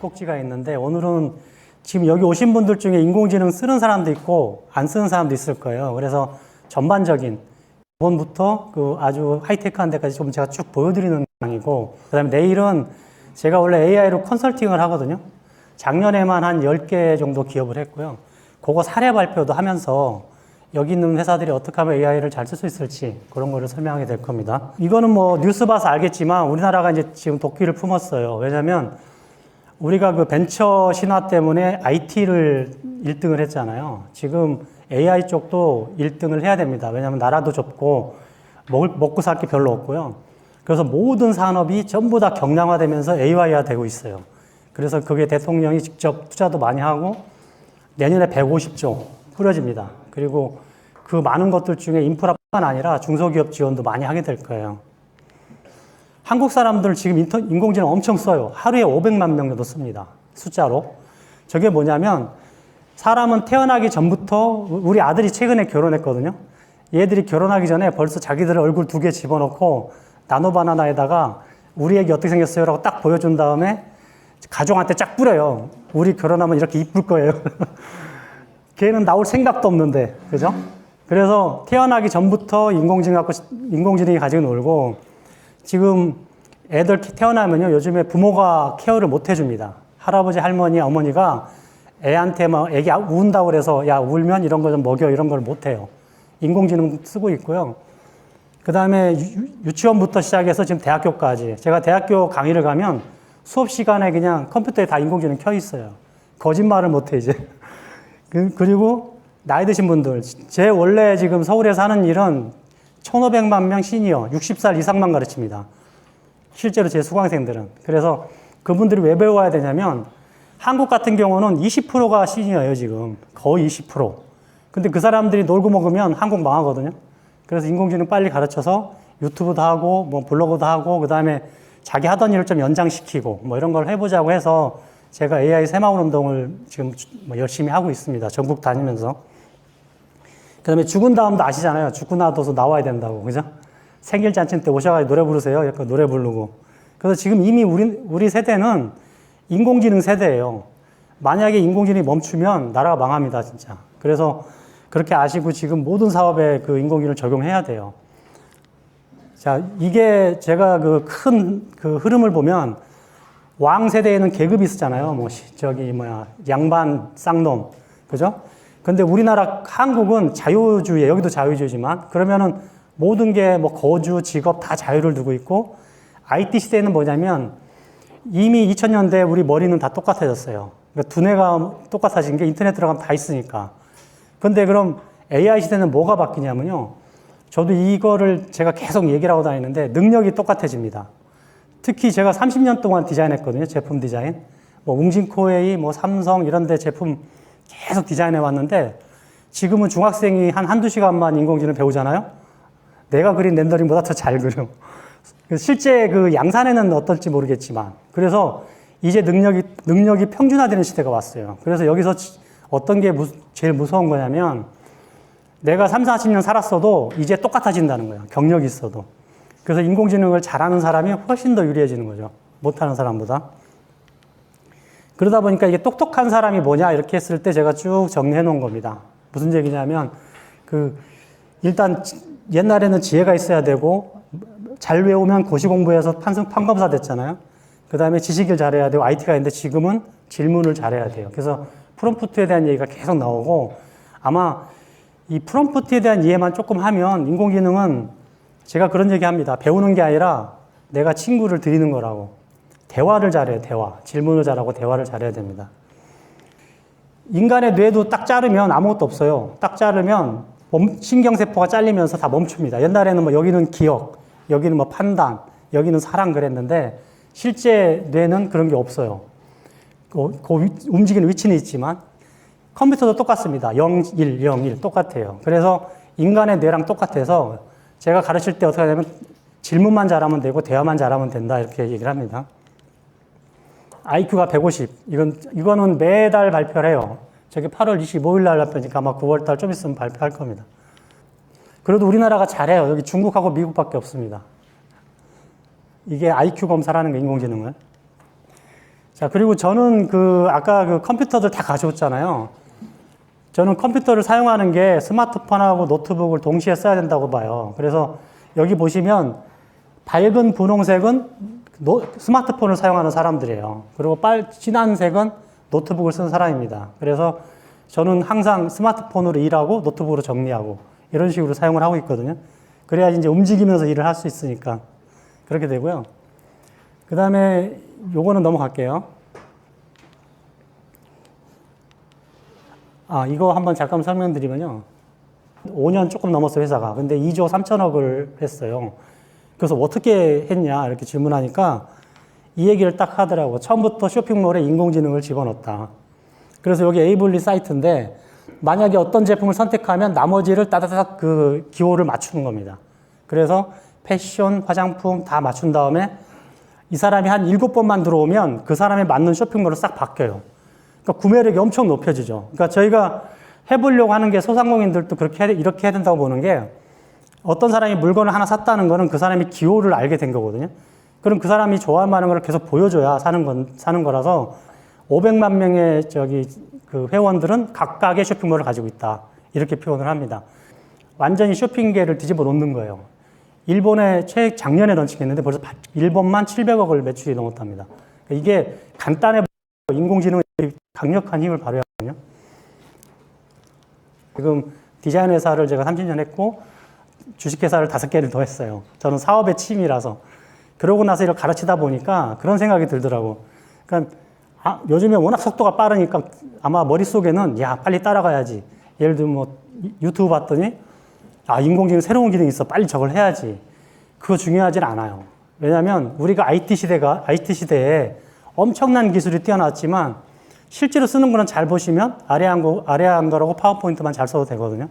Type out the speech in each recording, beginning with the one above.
꼭지가 있는데 오늘은 지금 여기 오신 분들 중에 인공지능 쓰는 사람도 있고 안 쓰는 사람도 있을 거예요. 그래서 전반적인 기본부터 그 아주 하이테크한 데까지 좀 제가 쭉 보여드리는 강의고, 그다음에 내일은 제가 원래 AI로 컨설팅을 하거든요. 작년에만 한 10개 정도 기업을 했고요. 그거 사례 발표도 하면서 여기 있는 회사들이 어떻게 하면 AI를 잘 쓸 수 있을지 그런 거를 설명하게 될 겁니다. 이거는 뭐 뉴스 봐서 알겠지만 우리나라가 이제 지금 도끼를 품었어요. 왜냐면 우리가 그 벤처 신화 때문에 IT를 1등을 했잖아요. 지금 AI 쪽도 1등을 해야 됩니다. 왜냐면 나라도 좁고 먹고 살 게 별로 없고요. 그래서 모든 산업이 전부 다 경량화되면서 AI화 되고 있어요. 그래서 그게 대통령이 직접 투자도 많이 하고 내년에 150조 뿌려집니다. 그리고 그 많은 것들 중에 인프라뿐만 아니라 중소기업 지원도 많이 하게 될 거예요. 한국 사람들 지금 인공지능 엄청 써요. 하루에 500만 명 정도 씁니다. 숫자로. 저게 뭐냐면 사람은 태어나기 전부터, 우리 아들이 최근에 결혼했거든요. 얘들이 결혼하기 전에 벌써 자기들 얼굴 2개 집어넣고 나노바나나에다가 우리 애기 어떻게 생겼어요? 라고 딱 보여준 다음에 가족한테 쫙 뿌려요. 우리 결혼하면 이렇게 이쁠 거예요. 걔는 나올 생각도 없는데, 그죠? 그래서 태어나기 전부터 인공지능이 가지고 놀고, 지금 애들 태어나면요, 요즘에 부모가 케어를 못 해줍니다. 할아버지, 할머니, 어머니가 애한테 막 애기 운다고 그래서 야, 울면 이런 거 좀 먹여, 이런 걸 못 해요. 인공지능 쓰고 있고요. 그 다음에 유치원부터 시작해서 지금 대학교까지. 제가 대학교 강의를 가면 수업 시간에 그냥 컴퓨터에 다 인공지능 켜 있어요. 거짓말을 못 해, 이제. 그리고 나이 드신 분들. 제 원래 지금 서울에서 하는 일은 1,500만 명 시니어, 60살 이상만 가르칩니다. 실제로 제 수강생들은. 그래서 그분들이 왜 배워야 되냐면 한국 같은 경우는 20%가 시니어예요, 지금. 거의 20%. 근데 그 사람들이 놀고 먹으면 한국 망하거든요. 그래서 인공지능 빨리 가르쳐서 유튜브도 하고, 뭐 블로그도 하고, 그 다음에 자기 하던 일을 좀 연장시키고, 뭐 이런 걸 해보자고 해서 제가 AI 새마을 운동을 지금 열심히 하고 있습니다. 전국 다니면서. 그 다음에 죽은 다음도 아시잖아요. 죽고 나서도 나와야 된다고. 그죠? 생일잔치 때 오셔가지고 노래 부르세요. 약간 노래 부르고. 그래서 지금 이미 우리 세대는 인공지능 세대예요. 만약에 인공지능이 멈추면 나라가 망합니다, 진짜. 그래서 그렇게 아시고 지금 모든 사업에 그 인공지능을 적용해야 돼요. 자, 이게 제가 그 큰 그 흐름을 보면 왕 세대에는 계급이 있었잖아요. 뭐, 양반, 쌍놈. 그죠? 근데 우리나라, 한국은 자유주의, 여기도 자유주의지만, 그러면은 모든 게 뭐 거주, 직업 다 자유를 두고 있고, IT 시대는 뭐냐면, 이미 2000년대 우리 머리는 다 똑같아졌어요. 그러니까 두뇌가 똑같아진 게 인터넷 들어가면 다 있으니까. 근데 그럼 AI 시대는 뭐가 바뀌냐면요. 저도 이거를 제가 계속 얘기를 하고 다니는데, 능력이 똑같아집니다. 특히 제가 30년 동안 디자인했거든요. 제품 디자인. 뭐 웅진코웨이, 뭐 삼성 이런 데 제품 계속 디자인해 왔는데 지금은 중학생이 한두 시간만 인공지능 배우잖아요. 내가 그린 렌더링보다 더 잘 그려. 실제 그 양산에는 어떨지 모르겠지만. 그래서 이제 능력이 평준화되는 시대가 왔어요. 그래서 여기서 어떤 게 제일 무서운 거냐면 내가 30, 40년 살았어도 이제 똑같아진다는 거예요. 경력이 있어도. 그래서 인공지능을 잘하는 사람이 훨씬 더 유리해지는 거죠. 못하는 사람보다. 그러다 보니까 이게 똑똑한 사람이 뭐냐 이렇게 했을 때 제가 쭉 정리해 놓은 겁니다. 무슨 얘기냐면 일단 옛날에는 지혜가 있어야 되고 잘 외우면 고시 공부해서 판검사 됐잖아요. 그 다음에 지식을 잘해야 되고 IT가 있는데 지금은 질문을 잘해야 돼요. 그래서 프롬프트에 대한 얘기가 계속 나오고 아마 이 프롬프트에 대한 이해만 조금 하면 인공지능은 제가 그런 얘기 합니다. 배우는 게 아니라 내가 친구를 들이는 거라고. 대화를 잘해요, 대화. 질문을 잘하고 대화를 잘해야 됩니다. 인간의 뇌도 딱 자르면 아무것도 없어요. 딱 자르면 신경세포가 잘리면서 다 멈춥니다. 옛날에는 뭐 여기는 기억, 여기는 뭐 판단, 여기는 사랑 그랬는데 실제 뇌는 그런 게 없어요. 움직이는 위치는 있지만 컴퓨터도 똑같습니다. 0, 1, 0, 1 똑같아요. 그래서 인간의 뇌랑 똑같아서 제가 가르칠 때 어떻게 하냐면 질문만 잘하면 되고 대화만 잘하면 된다 이렇게 얘기를 합니다. IQ가 150. 이거는 매달 발표를 해요. 저게 8월 25일 날 발표니까 아마 9월 달 좀 있으면 발표할 겁니다. 그래도 우리나라가 잘해요. 여기 중국하고 미국밖에 없습니다. 이게 IQ 검사라는 거, 인공지능을. 자, 그리고 저는 아까 컴퓨터들 다 가져왔잖아요. 저는 컴퓨터를 사용하는 게 스마트폰하고 노트북을 동시에 써야 된다고 봐요. 그래서 여기 보시면 밝은 분홍색은 스마트폰을 사용하는 사람들이에요. 그리고 진한 색은 노트북을 쓰는 사람입니다. 그래서 저는 항상 스마트폰으로 일하고 노트북으로 정리하고 이런 식으로 사용을 하고 있거든요. 그래야지 이제 움직이면서 일을 할 수 있으니까 그렇게 되고요. 그 다음에 요거는 넘어갈게요. 이거 한번 잠깐 설명드리면요. 5년 조금 넘었어요, 회사가. 근데 2조 3천억을 했어요. 그래서 어떻게 했냐, 이렇게 질문하니까 이 얘기를 딱 하더라고. 처음부터 쇼핑몰에 인공지능을 집어넣었다. 그래서 여기 에이블리 사이트인데, 만약에 어떤 제품을 선택하면 나머지를 따다닥 기호를 맞추는 겁니다. 그래서 패션, 화장품 다 맞춘 다음에 이 사람이 한 7번만 들어오면 그 사람에 맞는 쇼핑몰로 싹 바뀌어요. 그러니까 구매력이 엄청 높여지죠. 그러니까 저희가 해보려고 하는 게 소상공인들도 이렇게 해야 된다고 보는 게 어떤 사람이 물건을 하나 샀다는 거는 그 사람이 기호를 알게 된 거거든요. 그럼 그 사람이 좋아할 만한 걸 계속 보여줘야 사는 거라서 500만 명의 회원들은 각각의 쇼핑몰을 가지고 있다. 이렇게 표현을 합니다. 완전히 쇼핑계를 뒤집어 놓는 거예요. 일본에 작년에 런칭했는데 벌써 일본만 700억을 매출이 넘었답니다. 이게 간단해 보여도 인공지능이 강력한 힘을 발휘하거든요. 지금 디자인 회사를 제가 30년 했고 주식회사를 5개를 더 했어요. 저는 사업의 취미라서. 그러고 나서 이걸 가르치다 보니까 그런 생각이 들더라고. 그러니까 요즘에 워낙 속도가 빠르니까 아마 머릿속에는 야, 빨리 따라가야지. 예를 들면 뭐 유튜브 봤더니 인공지능 새로운 기능이 있어. 빨리 저걸 해야지. 그거 중요하진 않아요. 왜냐하면 우리가 IT 시대에 엄청난 기술이 뛰어났지만 실제로 쓰는 거는 잘 보시면 아래 한 거라고 파워포인트만 잘 써도 되거든요.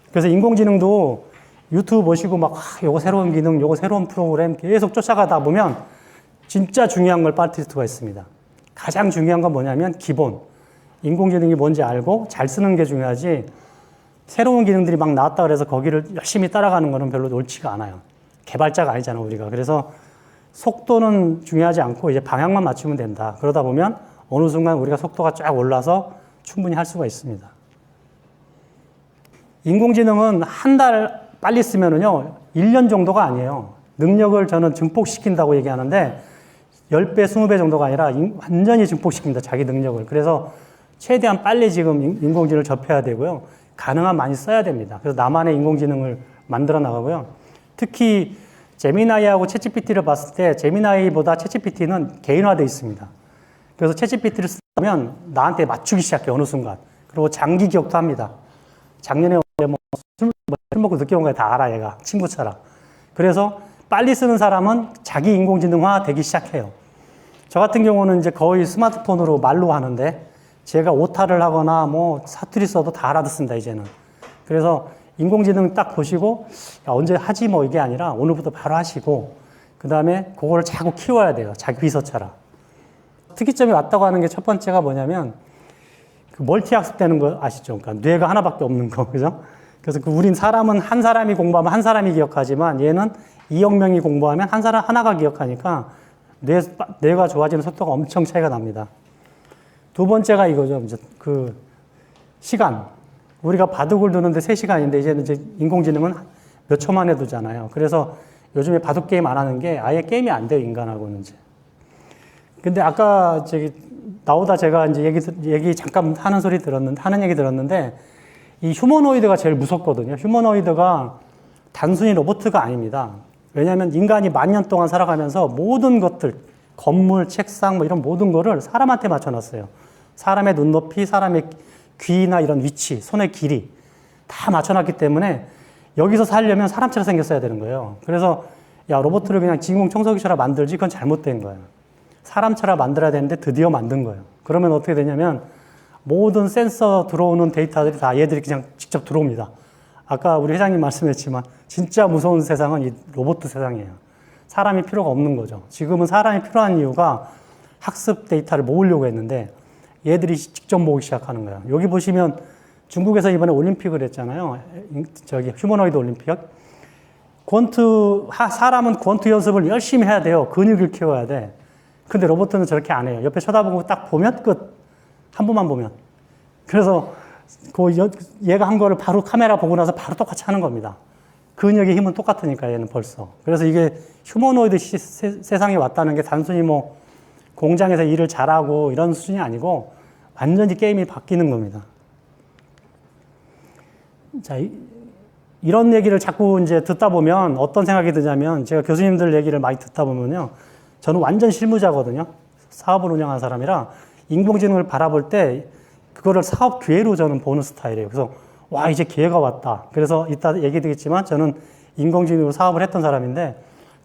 그래서 인공지능도 유튜브 보시고 요거 새로운 기능, 요거 새로운 프로그램 계속 쫓아가다 보면 진짜 중요한 걸 빠뜨릴 수가 있습니다. 가장 중요한 건 뭐냐면 기본. 인공지능이 뭔지 알고 잘 쓰는 게 중요하지 새로운 기능들이 막 나왔다 그래서 거기를 열심히 따라가는 거는 별로 옳지가 않아요. 개발자가 아니잖아, 우리가. 그래서 속도는 중요하지 않고 이제 방향만 맞추면 된다. 그러다 보면 어느 순간 우리가 속도가 쫙 올라서 충분히 할 수가 있습니다. 인공지능은 한 달 빨리 쓰면은요, 1년 정도가 아니에요. 능력을 저는 증폭시킨다고 얘기하는데 10배, 20배 정도가 아니라 완전히 증폭시킵니다. 자기 능력을. 그래서 최대한 빨리 지금 인공지능을 접해야 되고요. 가능한 많이 써야 됩니다. 그래서 나만의 인공지능을 만들어 나가고요. 특히 제미나이하고 챗GPT를 봤을 때 제미나이보다 챗GPT는 개인화되어 있습니다. 그래서 챗GPT를 쓰면 나한테 맞추기 시작해, 어느 순간. 그리고 장기 기억도 합니다. 작년에 술 먹고 늦게 온 거 다 알아, 얘가. 친구처럼. 그래서 빨리 쓰는 사람은 자기 인공지능화 되기 시작해요. 저 같은 경우는 이제 거의 스마트폰으로 말로 하는데 제가 오타를 하거나 사투리 써도 다 알아듣습니다, 이제는. 그래서 인공지능 딱 보시고 언제 하지 이게 아니라 오늘부터 바로 하시고 그 다음에 그거를 자꾸 키워야 돼요. 자기 비서처럼. 특이점이 왔다고 하는 게 첫 번째가 뭐냐면 멀티 학습되는 거 아시죠? 그러니까 뇌가 하나밖에 없는 거, 그죠? 그래서 우린 사람은 한 사람이 공부하면 한 사람이 기억하지만 얘는 2억 명이 공부하면 한 사람 하나가 기억하니까 뇌가 좋아지는 속도가 엄청 차이가 납니다. 두 번째가 이거죠. 이제 시간. 우리가 바둑을 두는데 3시간인데 이제는 인공지능은 몇 초만 해두잖아요. 그래서 요즘에 바둑 게임 안 하는 게 아예 게임이 안 돼요, 인간하고는 이제. 근데 아까 나오다 제가 이제 얘기 잠깐 하는 얘기 들었는데 이 휴머노이드가 제일 무섭거든요. 휴머노이드가 단순히 로봇가 아닙니다. 왜냐하면 인간이 10,000년 동안 살아가면서 모든 것들, 건물, 책상 이런 모든 거를 사람한테 맞춰놨어요. 사람의 눈높이, 사람의 귀나 이런 위치, 손의 길이 다 맞춰놨기 때문에 여기서 살려면 사람처럼 생겼어야 되는 거예요. 그래서 로봇을 그냥 진공청소기처럼 만들지 그건 잘못된 거예요. 사람처럼 만들어야 되는데 드디어 만든 거예요. 그러면 어떻게 되냐면 모든 센서 들어오는 데이터들이 다 얘들이 그냥 직접 들어옵니다. 아까 우리 회장님 말씀했지만 진짜 무서운 세상은 이 로봇 세상이에요. 사람이 필요가 없는 거죠. 지금은 사람이 필요한 이유가 학습 데이터를 모으려고 했는데 얘들이 직접 모으기 시작하는 거예요. 여기 보시면 중국에서 이번에 올림픽을 했잖아요. 휴머노이드 올림픽. 사람은 권투 연습을 열심히 해야 돼요. 근육을 키워야 돼. 근데 로봇은 저렇게 안 해요. 옆에 쳐다보고 딱 보면 끝. 한 번만 보면. 그래서 얘가 한 거를 바로 카메라 보고 나서 바로 똑같이 하는 겁니다. 근육의 힘은 똑같으니까 얘는 벌써. 그래서 이게 휴머노이드 세상에 왔다는 게 단순히 뭐 공장에서 일을 잘하고 이런 수준이 아니고 완전히 게임이 바뀌는 겁니다. 자, 이런 얘기를 자꾸 이제 듣다 보면 어떤 생각이 드냐면 제가 교수님들 얘기를 많이 듣다 보면요. 저는 완전 실무자거든요. 사업을 운영하는 사람이라 인공지능을 바라볼 때 그거를 사업 기회로 저는 보는 스타일이에요. 그래서 와, 이제 기회가 왔다. 그래서 이따 얘기 드리겠지만 저는 인공지능으로 사업을 했던 사람인데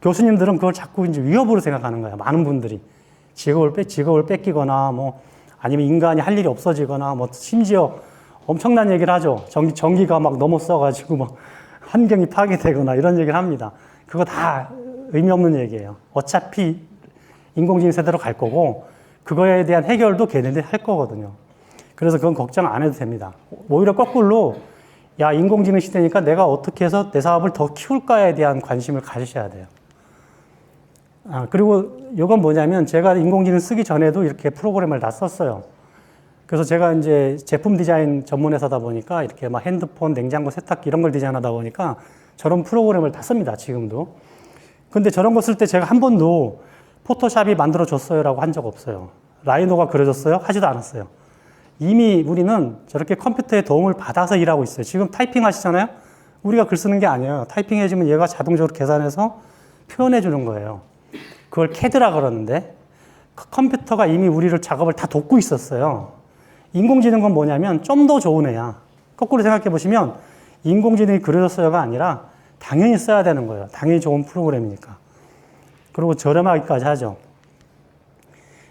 교수님들은 그걸 자꾸 이제 위협으로 생각하는 거예요. 많은 분들이. 직업을 뺏기거나 뭐 아니면 인간이 할 일이 없어지거나 뭐 심지어 엄청난 얘기를 하죠. 전기가 막 넘어 써가지고 막 환경이 파괴되거나 이런 얘기를 합니다. 그거 다 의미 없는 얘기예요. 어차피 인공지능 세대로 갈 거고 그거에 대한 해결도 걔네들이 할 거거든요. 그래서 그건 걱정 안 해도 됩니다. 오히려 거꾸로 야, 인공지능 시대니까 내가 어떻게 해서 내 사업을 더 키울까에 대한 관심을 가지셔야 돼요. 그리고 이건 뭐냐면 제가 인공지능 쓰기 전에도 이렇게 프로그램을 다 썼어요. 그래서 제가 이제 제품 디자인 전문 회사다 보니까 이렇게 막 핸드폰, 냉장고, 세탁기 이런 걸 디자인하다 보니까 저런 프로그램을 다 씁니다, 지금도. 근데 저런 거 쓸 때 제가 한 번도 포토샵이 만들어줬어요라고 한 적 없어요. 라이노가 그려줬어요? 하지도 않았어요. 이미 우리는 저렇게 컴퓨터의 도움을 받아서 일하고 있어요. 지금 타이핑 하시잖아요? 우리가 글 쓰는 게 아니에요. 타이핑 해주면 얘가 자동적으로 계산해서 표현해 주는 거예요. 그걸 CAD라 그러는데 컴퓨터가 이미 우리를 작업을 다 돕고 있었어요. 인공지능은 뭐냐면 좀 더 좋은 애야. 거꾸로 생각해 보시면 인공지능이 그려줬어요가 아니라 당연히 써야 되는 거예요. 당연히 좋은 프로그램이니까. 그리고 저렴하기까지 하죠.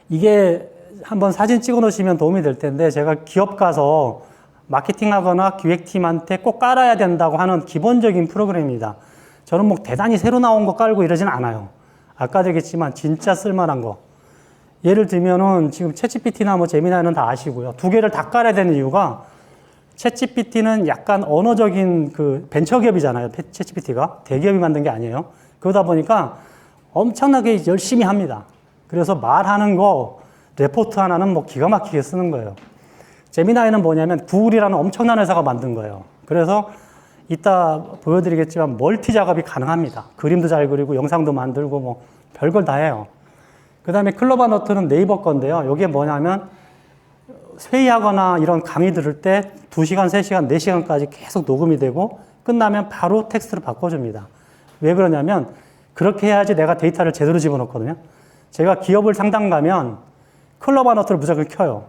이게 한번 사진 찍어 놓으시면 도움이 될 텐데 제가 기업 가서 마케팅하거나 기획팀한테 꼭 깔아야 된다고 하는 기본적인 프로그램입니다. 저는 뭐 대단히 새로 나온 거 깔고 이러진 않아요. 아까도 얘기했지만 진짜 쓸만한 거. 예를 들면은 지금 챗GPT나 뭐 제미나이는 다 아시고요. 두 개를 다 깔아야 되는 이유가 챗GPT는 약간 언어적인 그 벤처기업이잖아요. 챗GPT가 대기업이 만든 게 아니에요. 그러다 보니까 엄청나게 열심히 합니다. 그래서 말하는 거 레포트 하나는 뭐 기가 막히게 쓰는 거예요. 제미나이는 뭐냐면 구글이라는 엄청난 회사가 만든 거예요. 그래서 이따 보여드리겠지만 멀티 작업이 가능합니다. 그림도 잘 그리고 영상도 만들고 뭐 별걸 다 해요. 그 다음에 클로바노트는 네이버 건데요. 이게 뭐냐면 회의하거나 이런 강의 들을 때 2시간, 3시간, 4시간까지 계속 녹음이 되고 끝나면 바로 텍스트로 바꿔줍니다. 왜 그러냐면 그렇게 해야지 내가 데이터를 제대로 집어넣거든요. 제가 기업을 상담 가면 클로바노트를 무조건 켜요.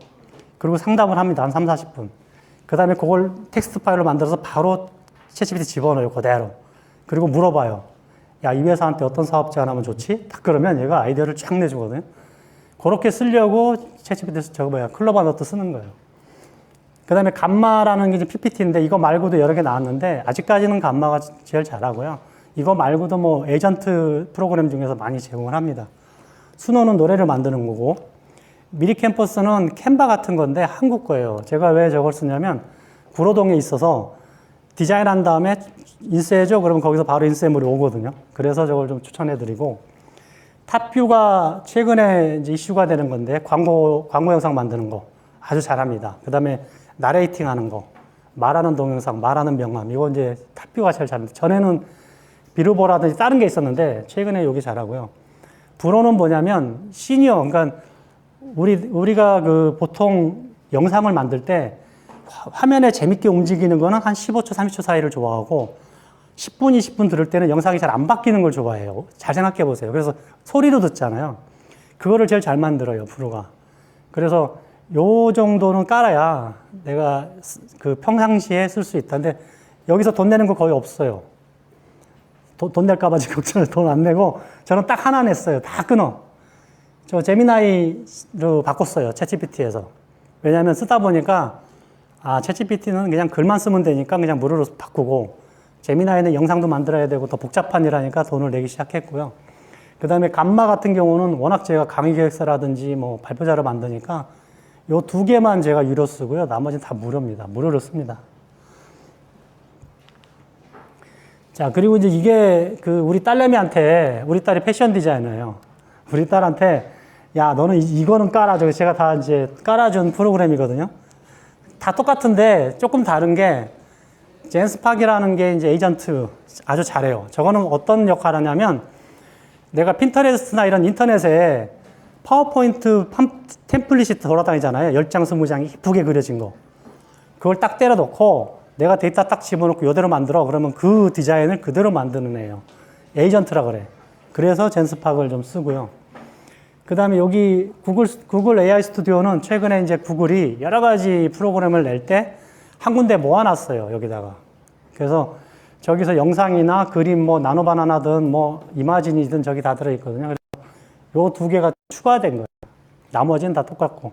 그리고 상담을 합니다. 한 3, 40분. 그 다음에 그걸 텍스트 파일로 만들어서 바로 챗GPT 집어넣어요. 그대로. 그리고 물어봐요. 야, 이 회사한테 어떤 사업 제안하면 좋지? 딱 그러면 얘가 아이디어를 쫙 내주거든요. 그렇게 쓰려고 챗GPT 클로바노트 쓰는 거예요. 그 다음에 감마라는 게 이제 PPT인데 이거 말고도 여러 개 나왔는데 아직까지는 감마가 제일 잘하고요. 이거 말고도 뭐 에이전트 프로그램 중에서 많이 제공을 합니다. 수노는 노래를 만드는 거고 미리 캠퍼스는 캔바 같은 건데 한국 거예요. 제가 왜 저걸 쓰냐면 구로동에 있어서 디자인한 다음에 인쇄해줘? 그러면 거기서 바로 인쇄물이 오거든요. 그래서 저걸 좀 추천해드리고 탑뷰가 최근에 이제 이슈가 되는 건데 광고 영상 만드는 거 아주 잘합니다. 그 다음에 나레이팅 하는 거, 말하는 동영상, 말하는 명함 이거 이제 탑뷰가 제일 잘합니다. 전에는 비루보라든지 다른 게 있었는데 최근에 여기 잘하고요. 브로는 뭐냐면 시니어, 그러니까 우리가 그 보통 영상을 만들 때 화면에 재밌게 움직이는 거는 한 15초, 30초 사이를 좋아하고 10분, 20분 들을 때는 영상이 잘 안 바뀌는 걸 좋아해요. 잘 생각해 보세요. 그래서 소리로 듣잖아요. 그거를 제일 잘 만들어요, 프로가. 그래서 요 정도는 깔아야 내가 그 평상시에 쓸 수 있다. 근데 여기서 돈 내는 거 거의 없어요. 돈 낼까봐 지금 걱정을 돈 안 내고 저는 딱 하나 냈어요. 다 끊어. 저 제미나이로 바꿨어요. 챗GPT에서. 왜냐하면 쓰다 보니까 챗GPT는 그냥 글만 쓰면 되니까 그냥 무료로 바꾸고 제미나이는 영상도 만들어야 되고 더 복잡한 일하니까 돈을 내기 시작했고요. 그 다음에 감마 같은 경우는 워낙 제가 강의 기획서라든지 뭐 발표자료 만드니까 요 2개만 제가 유료 쓰고요. 나머지는 다 무료입니다. 무료로 씁니다. 자, 그리고 이제 이게 우리 딸내미한테, 우리 딸이 패션 디자이너예요. 우리 딸한테 야, 너는 이거는 깔아줘. 제가 다 이제 깔아준 프로그램이거든요. 다 똑같은데 조금 다른 게 젠스팍이라는 게 이제 에이전트 아주 잘해요. 저거는 어떤 역할을 하냐면 내가 핀터레스트나 이런 인터넷에 파워포인트 템플릿이 돌아다니잖아요. 10장, 20장이 이쁘게 그려진 거. 그걸 딱 때려 넣고 내가 데이터 딱 집어넣고 이대로 만들어. 그러면 그 디자인을 그대로 만드는 애예요. 에이전트라 그래. 그래서 젠스팍을 좀 쓰고요. 그 다음에 여기 구글 AI 스튜디오는 최근에 이제 구글이 여러 가지 프로그램을 낼 때 한 군데 모아놨어요. 여기다가. 그래서 저기서 영상이나 그림 뭐 나노바나나든 뭐 이마진이든 저기 다 들어있거든요. 그래서 요 두 개가 추가된 거예요. 나머지는 다 똑같고.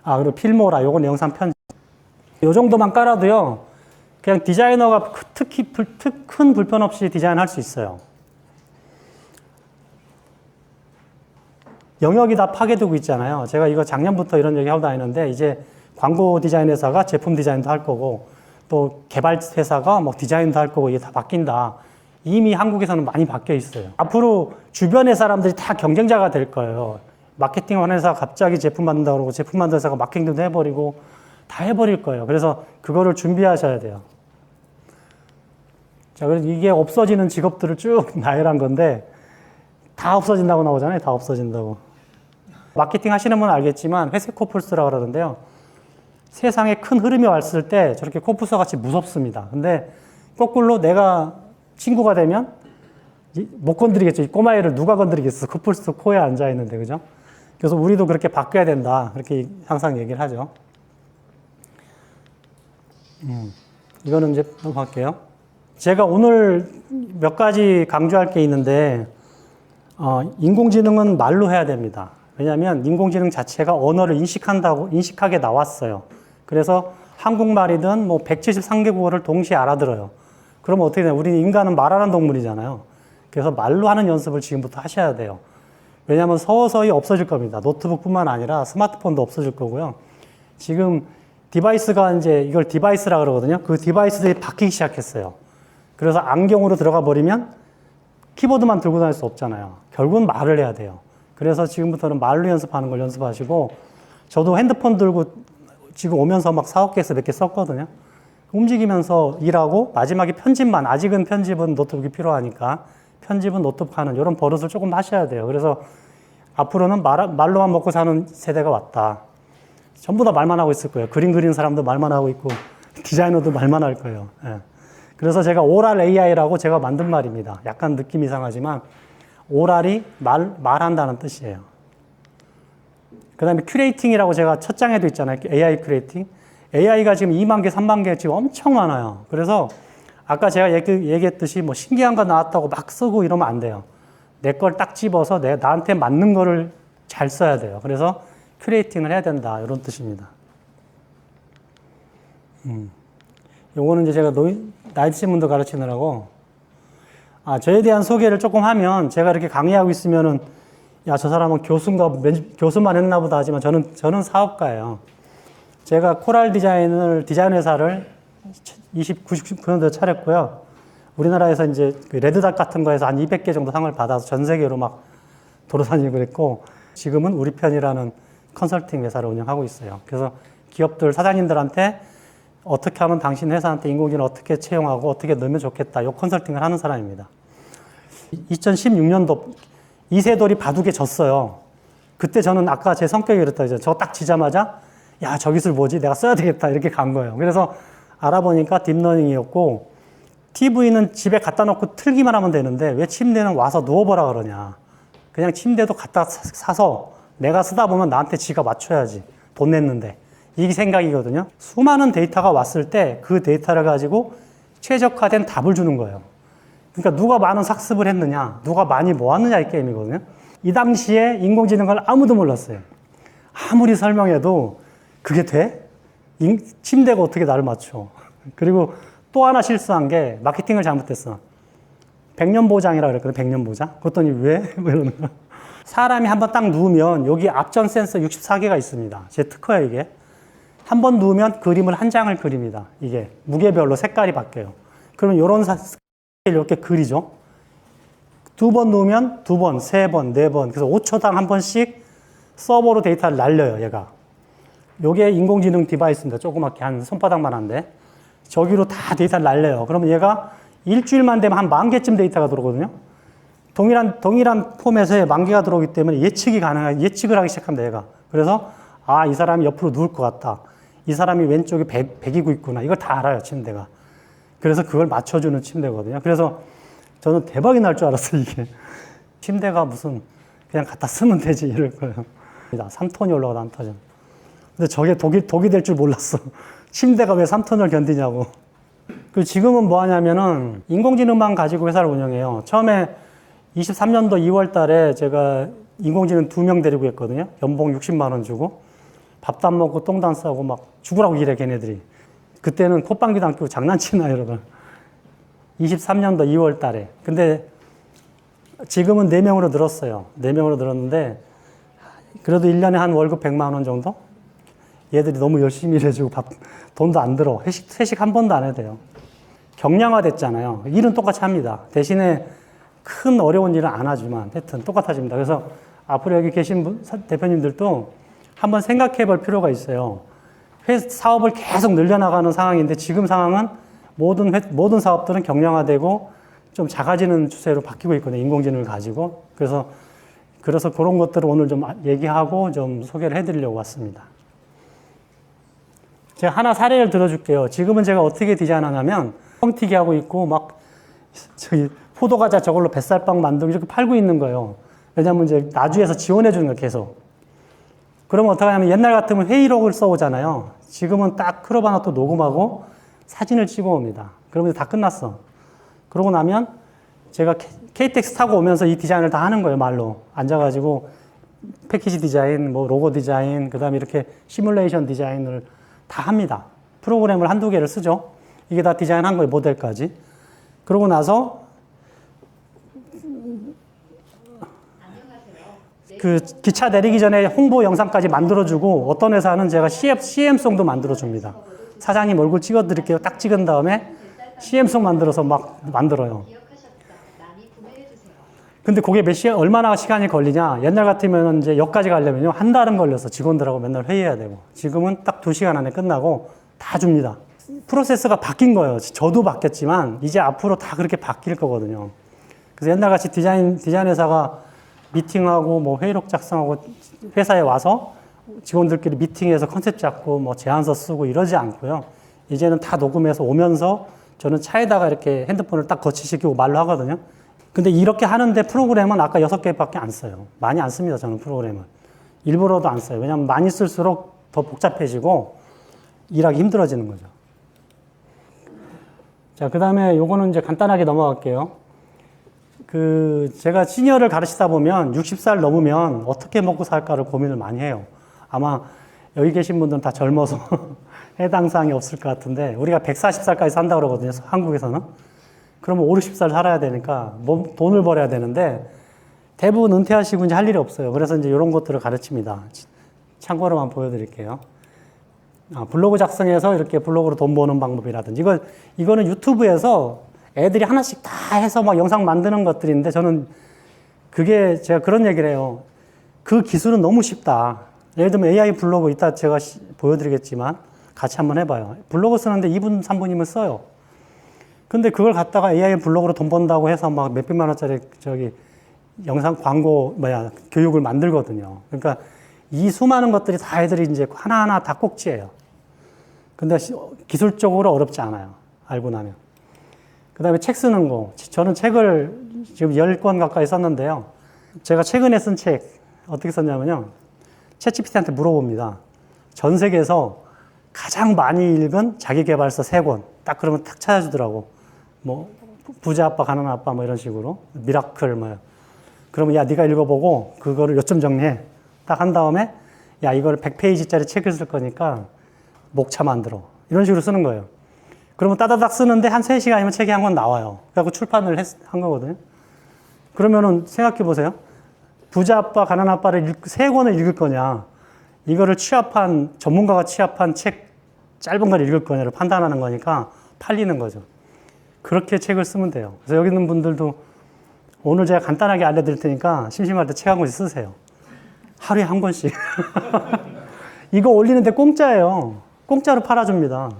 아, 그리고 필모라. 요건 영상 편집. 요 정도만 깔아도요. 그냥 디자이너가 특히 큰 불편 없이 디자인할 수 있어요. 영역이 다 파괴되고 있잖아요. 제가 이거 작년부터 이런 얘기 하고 다니는데 이제 광고 디자인 회사가 제품 디자인도 할 거고 또 개발 회사가 뭐 디자인도 할 거고 이게 다 바뀐다. 이미 한국에서는 많이 바뀌어 있어요. 앞으로 주변의 사람들이 다 경쟁자가 될 거예요. 마케팅 하는 회사가 갑자기 제품 만든다고 그러고 제품 만드는 회사가 마케팅도 해버리고 다 해버릴 거예요. 그래서 그거를 준비하셔야 돼요. 자, 그래서 이게 없어지는 직업들을 쭉 나열한 건데 다 없어진다고 나오잖아요. 다 없어진다고. 마케팅 하시는 분은 알겠지만 회색 코뿔소라고 그러는데요. 세상에 큰 흐름이 왔을 때 저렇게 코뿔소 같이 무섭습니다. 근데 거꾸로 내가 친구가 되면 못 건드리겠죠. 이 꼬마애를 누가 건드리겠어. 코뿔소 코에 앉아 있는데, 그죠? 그래서 우리도 그렇게 바뀌어야 된다. 그렇게 항상 얘기를 하죠. 이거는 이제 넘어갈게요. 제가 오늘 몇 가지 강조할 게 있는데, 인공지능은 말로 해야 됩니다. 왜냐하면 인공지능 자체가 언어를 인식하게 나왔어요. 그래서 한국말이든 뭐 173개국어를 동시에 알아들어요. 그러면 어떻게 되냐? 우리 인간은 말하는 동물이잖아요. 그래서 말로 하는 연습을 지금부터 하셔야 돼요. 왜냐하면 서서히 없어질 겁니다. 노트북뿐만 아니라 스마트폰도 없어질 거고요. 지금 디바이스가 이제 이걸 디바이스라 그러거든요. 그 디바이스들이 바뀌기 시작했어요. 그래서 안경으로 들어가 버리면 키보드만 들고 다닐 수 없잖아요. 결국은 말을 해야 돼요. 그래서 지금부터는 말로 연습하는 걸 연습하시고, 저도 핸드폰 들고 지금 오면서 막 4-5개에서 몇 개 썼거든요. 움직이면서 일하고 마지막에 편집만, 아직은 편집은 노트북이 필요하니까 편집은 노트북 하는 이런 버릇을 조금 하셔야 돼요. 그래서 앞으로는 말로만 먹고 사는 세대가 왔다. 전부 다 말만 하고 있을 거예요. 그림 그리는 사람도 말만 하고 있고 디자이너도 말만 할 거예요. 예. 그래서 제가 오랄 AI라고 제가 만든 말입니다. 약간 느낌 이상하지만 오랄이 말한다는 뜻이에요. 그 다음에 큐레이팅이라고 제가 첫 장에도 있잖아요. AI 큐레이팅. AI가 지금 2만 개, 3만 개 지금 엄청 많아요. 그래서 아까 제가 얘기했듯이 뭐 신기한 거 나왔다고 막 쓰고 이러면 안 돼요. 내 걸 딱 집어서 나한테 맞는 거를 잘 써야 돼요. 그래서 큐레이팅을 해야 된다. 이런 뜻입니다. 요거는 이제 제가 나이 드신 분들 가르치느라고, 저에 대한 소개를 조금 하면, 제가 이렇게 강의하고 있으면은, 야, 저 사람은 교수만 했나 보다 하지만 저는 사업가예요. 제가 코랄 디자인 회사를 99년도에 차렸고요. 우리나라에서 이제 레드닷 같은 거에서 한 200개 정도 상을 받아서 전 세계로 막 돌아다니고 그랬고, 지금은 우리 편이라는 컨설팅 회사를 운영하고 있어요. 그래서 기업들, 사장님들한테 어떻게 하면 당신 회사한테 인공지능을 어떻게 채용하고 어떻게 넣으면 좋겠다. 요 컨설팅을 하는 사람입니다. 2016년도 이세돌이 바둑에 졌어요. 그때 저는 아까 제 성격이 그랬다. 저 딱 지자마자 야, 저 기술 뭐지? 내가 써야 되겠다. 이렇게 간 거예요. 그래서 알아보니까 딥러닝이었고, TV는 집에 갖다 놓고 틀기만 하면 되는데 왜 침대는 와서 누워보라 그러냐. 그냥 침대도 갖다 사서 내가 쓰다 보면 나한테 지가 맞춰야지. 돈 냈는데. 이 생각이거든요. 수많은 데이터가 왔을 때 그 데이터를 가지고 최적화된 답을 주는 거예요. 그러니까 누가 많은 학습을 했느냐, 누가 많이 모았느냐 이 게임이거든요. 이 당시에 인공지능을 아무도 몰랐어요. 아무리 설명해도 그게 돼? 침대가 어떻게 나를 맞춰? 그리고 또 하나 실수한 게 마케팅을 잘못했어. 100년 보장이라고 그랬거든. 100년 보장. 그랬더니 왜? 뭐 이러는 거야. 사람이 한번 딱 누우면 여기 앞전 센서 64개가 있습니다. 제 특허야 이게. 한 번 누우면 그림을 한 장을 그립니다. 이게 무게별로 색깔이 바뀌어요. 그러면 이런 이렇게 그리죠. 2번 누우면 2번, 3번, 4번. 그래서 5초당 한 번씩 서버로 데이터를 날려요, 얘가. 요게 인공지능 디바이스입니다. 조그맣게 한 손바닥만 한데. 저기로 다 데이터를 날려요. 그러면 얘가 일주일만 되면 한 10,000개쯤 데이터가 들어오거든요. 동일한 포맷에 10,000개가 들어오기 때문에 예측을 하기 시작합니다, 얘가. 그래서, 아, 이 사람이 옆으로 누울 것 같다. 이 사람이 왼쪽에 100이고 있구나. 이걸 다 알아요, 침대가. 그래서 그걸 맞춰주는 침대거든요. 그래서 저는 대박이 날 줄 알았어요, 이게. 침대가 무슨, 그냥 갖다 쓰면 되지, 이럴 거예요. 3톤이 올라가다 3톤. 근데 저게 독이 될 줄 몰랐어. 침대가 왜 3톤을 견디냐고. 그 지금은 뭐 하냐면은 인공지능만 가지고 회사를 운영해요. 처음에 23년도 2월 달에 제가 인공지능 2명 데리고 했거든요. 연봉 60만 원 주고. 밥도 안 먹고 똥도 안 싸고 막 죽으라고 일해, 걔네들이. 그때는 콧방귀도 안 뀌고 장난치나 이러던. 23년도 2월 달에. 근데 지금은 4명으로 늘었어요. 4명으로 늘었는데 그래도 1년에 한 월급 100만 원 정도? 얘들이 너무 열심히 일해주고 돈도 안 들어. 회식 한 번도 안 해도 돼요. 경량화 됐잖아요. 일은 똑같이 합니다. 대신에 큰 어려운 일은 안 하지만 하여튼 똑같아집니다. 그래서 앞으로 여기 계신 대표님들도 한번 생각해 볼 필요가 있어요. 사업을 계속 늘려나가는 상황인데 지금 상황은 모든 사업들은 경량화되고 좀 작아지는 추세로 바뀌고 있거든요. 인공지능을 가지고. 그래서 그런 것들을 오늘 좀 얘기하고 좀 소개를 해드리려고 왔습니다. 제가 하나 사례를 들어줄게요. 지금은 제가 어떻게 디자인하냐면 뻥튀기 하고 있고 막 포도과자 저걸로 뱃살빵 만들고 이렇게 팔고 있는 거예요. 왜냐면 이제 나주에서 지원해 주는 거예요, 계속. 그러면 어떻게 하냐면 옛날 같으면 회의록을 써오잖아요. 지금은 딱 크롭 하나 또 녹음하고 사진을 찍어 옵니다. 그러면 다 끝났어. 그러고 나면 제가 KTX 타고 오면서 이 디자인을 다 하는 거예요, 말로. 앉아가지고 패키지 디자인, 뭐 로고 디자인, 그 다음에 이렇게 시뮬레이션 디자인을 다 합니다. 프로그램을 한두 개를 쓰죠. 이게 다 디자인한 거예요, 모델까지. 그러고 나서 그 기차 내리기 전에 홍보 영상까지 만들어주고 어떤 회사는 제가 CM송도 만들어줍니다. 사장님 얼굴 찍어드릴게요. 딱 찍은 다음에 CM송 만들어서 막 만들어요. 근데 그게 얼마나 시간이 걸리냐. 옛날 같으면 이제 역까지 가려면요. 한 달은 걸려서 직원들하고 맨날 회의해야 되고. 지금은 딱 2시간 안에 끝나고 다 줍니다. 프로세스가 바뀐 거예요. 저도 바뀌었지만 이제 앞으로 다 그렇게 바뀔 거거든요. 그래서 옛날 같이 디자인 회사가 미팅하고 뭐 회의록 작성하고 회사에 와서 직원들끼리 미팅해서 컨셉 잡고 뭐 제안서 쓰고 이러지 않고요. 이제는 다 녹음해서 오면서 저는 차에다가 이렇게 핸드폰을 딱 거치시키고 말로 하거든요. 근데 이렇게 하는데 프로그램은 아까 6개밖에 안 써요. 많이 안 씁니다, 저는 프로그램은. 일부러도 안 써요. 왜냐하면 많이 쓸수록 더 복잡해지고 일하기 힘들어지는 거죠. 자, 그 다음에 요거는 이제 간단하게 넘어갈게요. 제가 시니어를 가르치다 보면 60살 넘으면 어떻게 먹고 살까를 고민을 많이 해요. 아마 여기 계신 분들은 다 젊어서 해당 사항이 없을 것 같은데 우리가 140살까지 산다고 그러거든요, 한국에서는. 그러면 5, 60살 살아야 되니까 돈을 벌어야 되는데 대부분 은퇴하시고 이제 할 일이 없어요. 그래서 이제 이런 것들을 가르칩니다. 참고로만 보여드릴게요. 블로그 작성해서 이렇게 블로그로 돈 버는 방법이라든지 이거는 유튜브에서 애들이 하나씩 다 해서 막 영상 만드는 것들인데 저는 제가 그런 얘기를 해요. 그 기술은 너무 쉽다. 예를 들면 AI 블로그 이따 제가 보여드리겠지만 같이 한번 해봐요. 블로그 쓰는데 2분, 3분이면 써요. 근데 그걸 갖다가 AI 블로그로 돈 번다고 해서 막 몇백만 원짜리 영상 광고 교육을 만들거든요. 그러니까 이 수많은 것들이 다 애들이 이제 하나하나 다 꼭지예요. 근데 기술적으로 어렵지 않아요. 알고 나면. 그 다음에 책 쓰는 거. 저는 책을 지금 10권 가까이 썼는데요. 제가 최근에 쓴 책, 어떻게 썼냐면요. 챗GPT한테 물어봅니다. 전 세계에서 가장 많이 읽은 자기계발서 3권. 딱 그러면 딱 찾아주더라고. 뭐, 부자 아빠, 가난한 아빠, 뭐 이런 식으로. 미라클, 뭐. 그러면 야, 네가 읽어보고, 그거를 요점 정리해. 딱 한 다음에, 야, 이걸 100페이지짜리 책을 쓸 거니까, 목차 만들어. 이런 식으로 쓰는 거예요. 그러면 따다닥 쓰는데 한 3시간이면 책이 한 권 나와요. 그래갖고 출판을 한 거거든요. 그러면은 생각해 보세요. 부자 아빠, 가난한 아빠를 3권을 읽을 거냐. 이거를 전문가가 취합한 책 짧은 걸 읽을 거냐를 판단하는 거니까 팔리는 거죠. 그렇게 책을 쓰면 돼요. 그래서 여기 있는 분들도 오늘 제가 간단하게 알려드릴 테니까 심심할 때 책 한 권씩 쓰세요. 하루에 한 권씩. 이거 올리는데 공짜예요. 공짜로 팔아줍니다.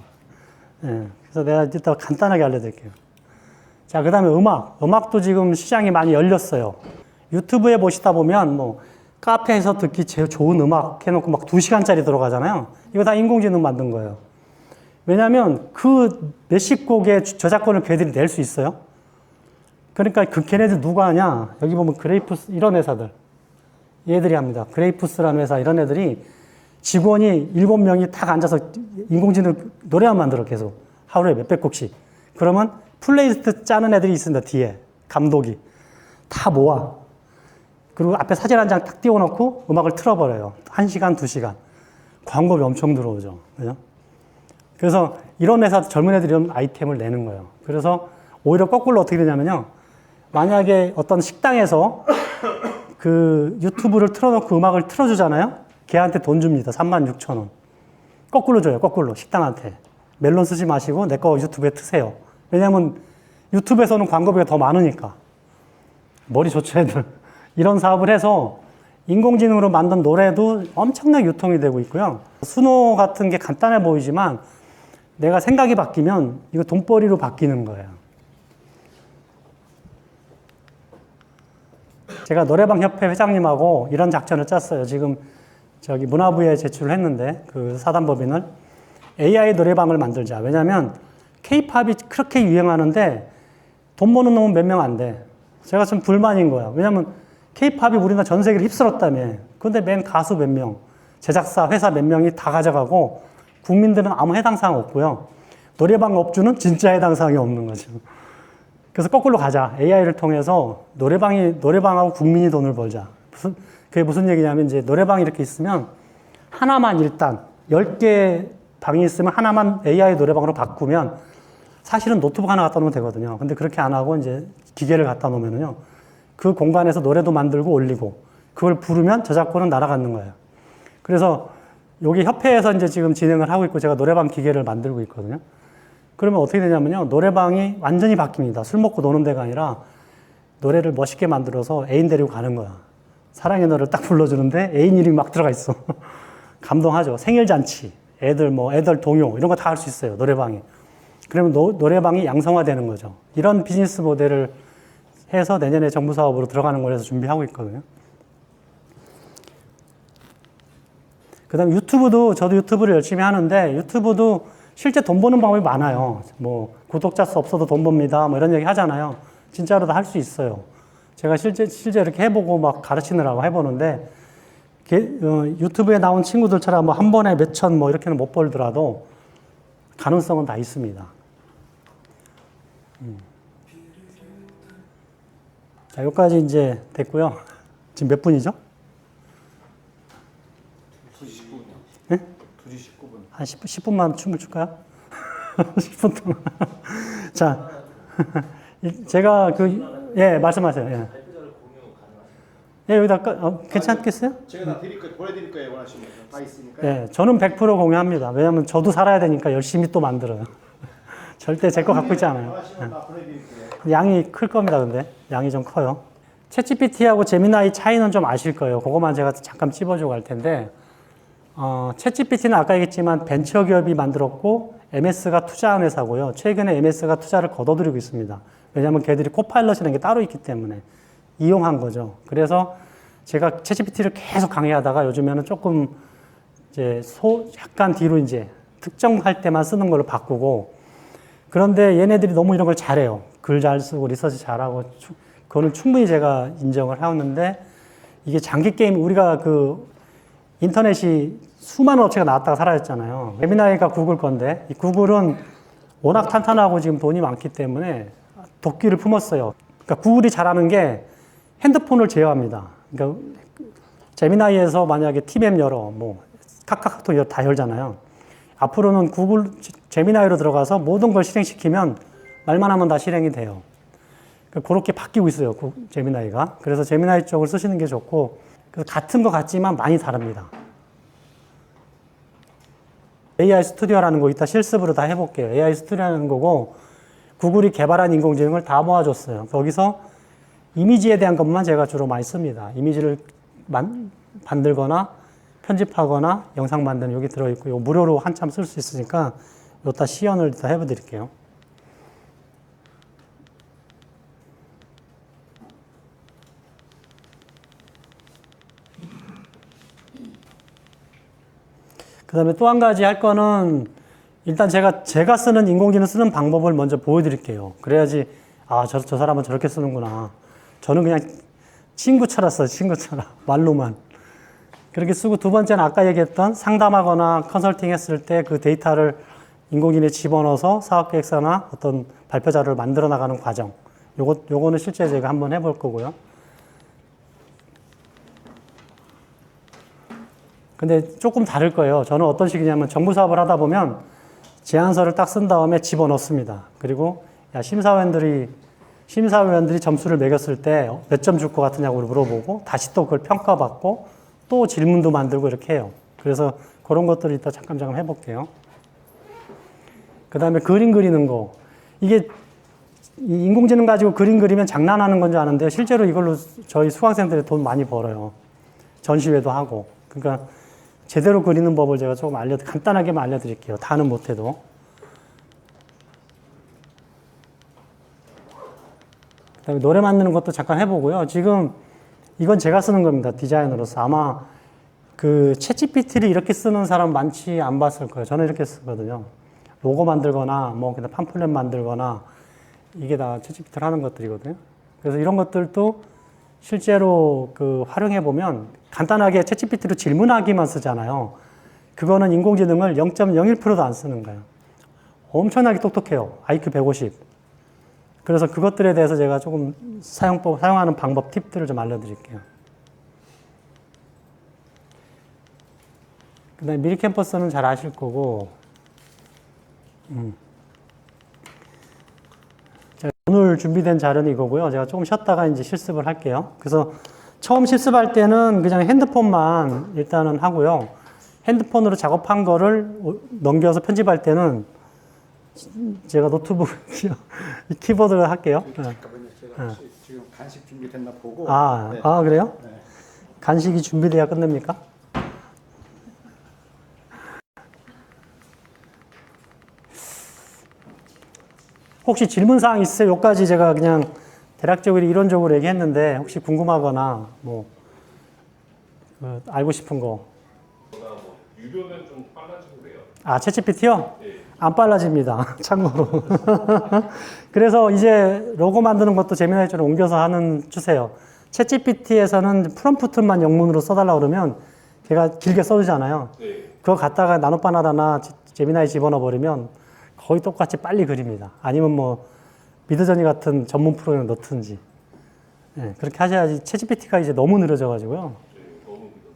예, 그래서 내가 이따 간단하게 알려드릴게요. 자, 그 다음에 음악도 지금 시장이 많이 열렸어요. 유튜브에 보시다 보면 뭐 카페에서 듣기 제일 좋은 음악 해놓고 막 2시간짜리 들어가잖아요. 이거 다 인공지능 만든 거예요. 왜냐하면 그 몇십 곡의 저작권을 걔들이 낼 수 있어요. 그러니까 그 걔네들 누가 하냐? 여기 보면 그레이프스 이런 회사들. 얘들이 합니다. 그레이프스라는 회사 이런 애들이 직원이 7명이 딱 앉아서 인공지능 노래만 만들어 계속. 하루에 몇백 곡씩. 그러면 플레이리스트 짜는 애들이 있습니다. 뒤에. 감독이. 다 모아. 그리고 앞에 사진 한 장 딱 띄워놓고 음악을 틀어버려요. 1시간, 2시간. 광고비 엄청 들어오죠. 그죠? 그래서 이런 회사 젊은 애들이 이런 아이템을 내는 거예요. 그래서 오히려 거꾸로 어떻게 되냐면요. 만약에 어떤 식당에서 그 유튜브를 틀어놓고 음악을 틀어주잖아요. 걔한테 돈 줍니다. 36,000원. 거꾸로 줘요. 거꾸로. 식당한테. 멜론 쓰지 마시고 내 거 유튜브에 트세요. 왜냐면 유튜브에서는 광고비가 더 많으니까. 머리 좋죠, 애들. 이런 사업을 해서 인공지능으로 만든 노래도 엄청나게 유통이 되고 있고요. 수노 같은 게 간단해 보이지만 내가 생각이 바뀌면 이거 돈벌이로 바뀌는 거예요. 제가 노래방 협회 회장님하고 이런 작전을 짰어요. 지금 저기 문화부에 제출을 했는데 그 사단법인을 AI 노래방을 만들자. 왜냐하면 K-팝이 그렇게 유행하는데 돈 버는 놈은 몇 명 안 돼. 제가 좀 불만인 거야. 왜냐하면 K-팝이 우리나라 전 세계를 휩쓸었다며. 근데 맨 가수 몇 명, 제작사, 회사 몇 명이 다 가져가고 국민들은 아무 해당 사항 없고요. 노래방 업주는 진짜 해당 사항이 없는 거죠. 그래서 거꾸로 가자. AI를 통해서 노래방하고 국민이 돈을 벌자. 그게 무슨 얘기냐면 이제 노래방이 이렇게 있으면 하나만 일단 10개 방이 있으면 하나만 AI 노래방으로 바꾸면 사실은 노트북 하나 갖다 놓으면 되거든요. 근데 그렇게 안 하고 이제 기계를 갖다 놓으면요. 그 공간에서 노래도 만들고 올리고 그걸 부르면 저작권은 날아가는 거예요. 그래서 여기 협회에서 이제 지금 진행을 하고 있고 제가 노래방 기계를 만들고 있거든요. 그러면 어떻게 되냐면요. 노래방이 완전히 바뀝니다. 술 먹고 노는 데가 아니라 노래를 멋있게 만들어서 애인 데리고 가는 거야. 사랑의 노래를 딱 불러주는데 애인 이름이 막 들어가 있어. 감동하죠. 생일잔치, 애들 동요 이런 거 다 할 수 있어요. 노래방이. 그러면 노래방이 양성화되는 거죠. 이런 비즈니스 모델을 해서 내년에 정부 사업으로 들어가는 걸 해서 준비하고 있거든요. 그 다음에 유튜브도 저도 유튜브를 열심히 하는데 유튜브도 실제 돈 버는 방법이 많아요. 뭐 구독자 수 없어도 돈 법니다. 뭐 이런 얘기 하잖아요. 진짜로 다 할 수 있어요. 제가 실제 이렇게 해보고 막 가르치느라고 해보는데 유튜브에 나온 친구들처럼 뭐 한 번에 몇천 뭐 이렇게는 못 벌더라도 가능성은 다 있습니다. 자, 여기까지 이제 됐고요. 지금 몇 분이죠? 2시 19분이요. 네? 2시 19분. 한 10분만 춤을 출까요? 10분 동안. 자, 제가 예, 말씀하세요. 예. 예, 여기다 괜찮겠어요? 제가 다 드릴 거예요. 보내드릴 거예요. 원하시면 다 있으니까. 예, 저는 100% 공유합니다. 왜냐하면 저도 살아야 되니까 열심히 또 만들어요. 절대 제 거 갖고 있지 않아요. 원하시면 다 보내드릴게요. 양이 클 겁니다, 근데. 양이 좀 커요. 챗GPT하고 제미나이 차이는 좀 아실 거예요. 그것만 제가 잠깐 찝어주고 갈 텐데, 챗GPT는 아까 얘기했지만 벤처기업이 만들었고, MS가 투자한 회사고요. 최근에 MS가 투자를 거둬들이고 있습니다. 왜냐하면 걔들이 코파일럿이라는 게 따로 있기 때문에 이용한 거죠. 그래서 제가 챗GPT를 계속 강의하다가 요즘에는 조금 이제 약간 뒤로 이제 특정할 때만 쓰는 걸로 바꾸고, 그런데 얘네들이 너무 이런 걸 잘해요. 글 잘 쓰고 리서치 잘하고 그거는 충분히 제가 인정을 하는데 이게 장기 게임 우리가 그 인터넷이 수많은 업체가 나왔다가 사라졌잖아요. 제미나이가 구글 건데 이 구글은 워낙 탄탄하고 지금 돈이 많기 때문에 도끼를 품었어요. 그러니까 구글이 잘하는 게 핸드폰을 제어합니다. 그러니까 제미나이에서 만약에 티맵 열어 뭐 카카오톡 다 열잖아요. 앞으로는 구글 제미나이로 들어가서 모든 걸 실행시키면 말만 하면 다 실행이 돼요. 그렇게 바뀌고 있어요. 제미나이가. 그래서 제미나이 쪽을 쓰시는 게 좋고 같은 것 같지만 많이 다릅니다. AI 스튜디오라는 거 이따 실습으로 다 해볼게요. AI 스튜디오라는 거고 구글이 개발한 인공지능을 다 모아줬어요. 거기서 이미지에 대한 것만 제가 주로 많이 씁니다. 이미지를 만들거나 편집하거나 영상 만드는 여기 들어있고, 요 무료로 한참 쓸 수 있으니까 요따 시연을 다 해드릴게요. 그 다음에 또 한 가지 할 거는 일단 제가 쓰는 인공지능 쓰는 방법을 먼저 보여드릴게요. 그래야지, 아, 저 사람은 저렇게 쓰는구나. 저는 그냥 친구처럼 써요, 친구처럼. 말로만. 그렇게 쓰고 두 번째는 아까 얘기했던 상담하거나 컨설팅 했을 때 그 데이터를 인공지능에 집어넣어서 사업계획서나 어떤 발표 자료를 만들어 나가는 과정. 요거는 실제 제가 한번 해볼 거고요. 근데 조금 다를 거예요. 저는 어떤 식이냐면 정부 사업을 하다 보면 제안서를 딱 쓴 다음에 집어넣습니다. 그리고 야, 심사위원들이 점수를 매겼을 때 몇 점 줄 것 같으냐고 물어보고 다시 또 그걸 평가받고 또 질문도 만들고 이렇게 해요. 그래서 그런 것들을 이따 잠깐 해볼게요. 그 다음에 그림 그리는 거. 이게 인공지능 가지고 그림 그리면 장난하는 건 줄 아는데요. 실제로 이걸로 저희 수강생들이 돈 많이 벌어요. 전시회도 하고. 그러니까 제대로 그리는 법을 제가 조금 간단하게만 알려드릴게요. 다는 못해도. 그 다음에 노래 만드는 것도 잠깐 해보고요. 지금 이건 제가 쓰는 겁니다. 디자이너로서. 아마 그 챗GPT를 이렇게 쓰는 사람 많지 안 봤을 거예요. 저는 이렇게 쓰거든요. 로고 만들거나 뭐 그냥 팜플렛 만들거나 이게 다 챗GPT를 하는 것들이거든요. 그래서 이런 것들도 실제로 그 활용해 보면 간단하게 챗GPT로 질문하기만 쓰잖아요. 그거는 인공지능을 0.01%도 안 쓰는 거예요. 엄청나게 똑똑해요. IQ 150. 그래서 그것들에 대해서 제가 조금 사용하는 방법, 팁들을 좀 알려드릴게요. 그 다음에 미리 캠퍼스는 잘 아실 거고, 오늘 준비된 자료는 이거고요. 제가 조금 쉬었다가 이제 실습을 할게요. 그래서 처음 실습할 때는 그냥 핸드폰만 일단은 하고요. 핸드폰으로 작업한 거를 넘겨서 편집할 때는 제가 노트북, 키보드를 할게요. 잠깐만요. 제가 지금 간식 준비됐나 보고. 네. 그래요? 네. 간식이 준비돼야 끝냅니까? 혹시 질문사항 있으세요? 여기까지 제가 그냥 대략적으로 이론적으로 얘기했는데 혹시 궁금하거나 뭐 알고 싶은 거. 유료는 좀 빨라지고 그래요. 챗GPT요? 네. 안 빨라집니다. 참고로. 그래서 이제 로고 만드는 것도 제미나이처럼 옮겨서 하는 추세예요. 챗GPT에서는 프롬프트만 영문으로 써달라고 그러면 걔가 길게 써주잖아요. 네. 그거 갖다가 나노바나나나 제미나이 집어넣어 버리면 거의 똑같이 빨리 그립니다. 아니면 뭐 미드저니 같은 전문 프로그램 넣든지. 네, 그렇게 하셔야지. 챗GPT가 이제 너무 느려져가지고요.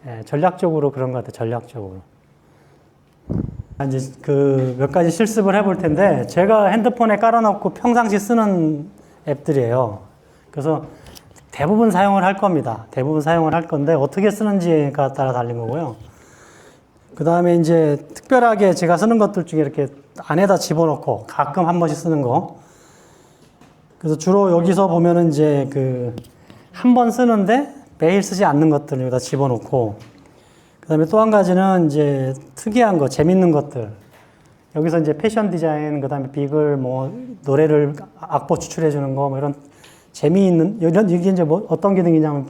네, 전략적으로 그런 것 같아요. 전략적으로. 이제 그 몇 가지 실습을 해볼 텐데 제가 핸드폰에 깔아놓고 평상시 쓰는 앱들이에요. 그래서 대부분 사용을 할 겁니다. 대부분 사용을 할 건데 어떻게 쓰는지에 따라 달린 거고요. 그 다음에 이제 특별하게 제가 쓰는 것들 중에 이렇게 안에다 집어넣고 가끔 한 번씩 쓰는 거. 그래서 주로 여기서 보면은 이제 그 한 번 쓰는데 매일 쓰지 않는 것들을 여기다 집어넣고, 그 다음에 또 한 가지는 이제 특이한 거, 재밌는 것들. 여기서 이제 패션 디자인, 그 다음에 비글, 뭐, 노래를 악보 추출해주는 거, 뭐 이런 재미있는, 이게 이제 뭐 어떤 기능이냐면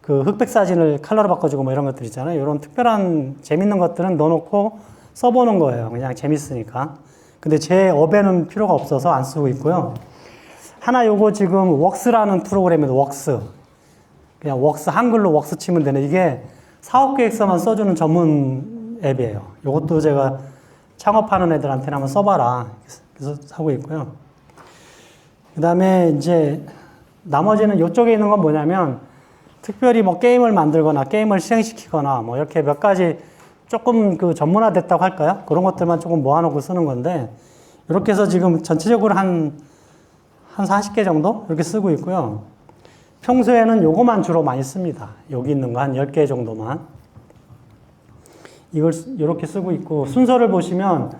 그 흑백 사진을 컬러로 바꿔주고 뭐 이런 것들 있잖아요. 이런 특별한 재밌는 것들은 넣어놓고 써보는 거예요. 그냥 재밌으니까. 근데 제 업에는 필요가 없어서 안 쓰고 있고요. 하나 요거 지금 웍스라는 프로그램입니다. 웍스. 그냥 웍스, 한글로 웍스 치면 되는 이게 사업계획서만 써주는 전문 앱이에요. 요것도 제가 창업하는 애들한테는 한번 써봐라. 그래서 하고 있고요. 그 다음에 이제 나머지는 이쪽에 있는 건 뭐냐면 특별히 뭐 게임을 만들거나 게임을 실행시키거나 뭐 이렇게 몇 가지 조금 그 전문화됐다고 할까요? 그런 것들만 조금 모아놓고 쓰는 건데 이렇게 해서 지금 전체적으로 한 40개 정도 이렇게 쓰고 있고요. 평소에는 요거만 주로 많이 씁니다. 여기 있는 거 한 10개 정도만. 이걸 이렇게 쓰고 있고 순서를 보시면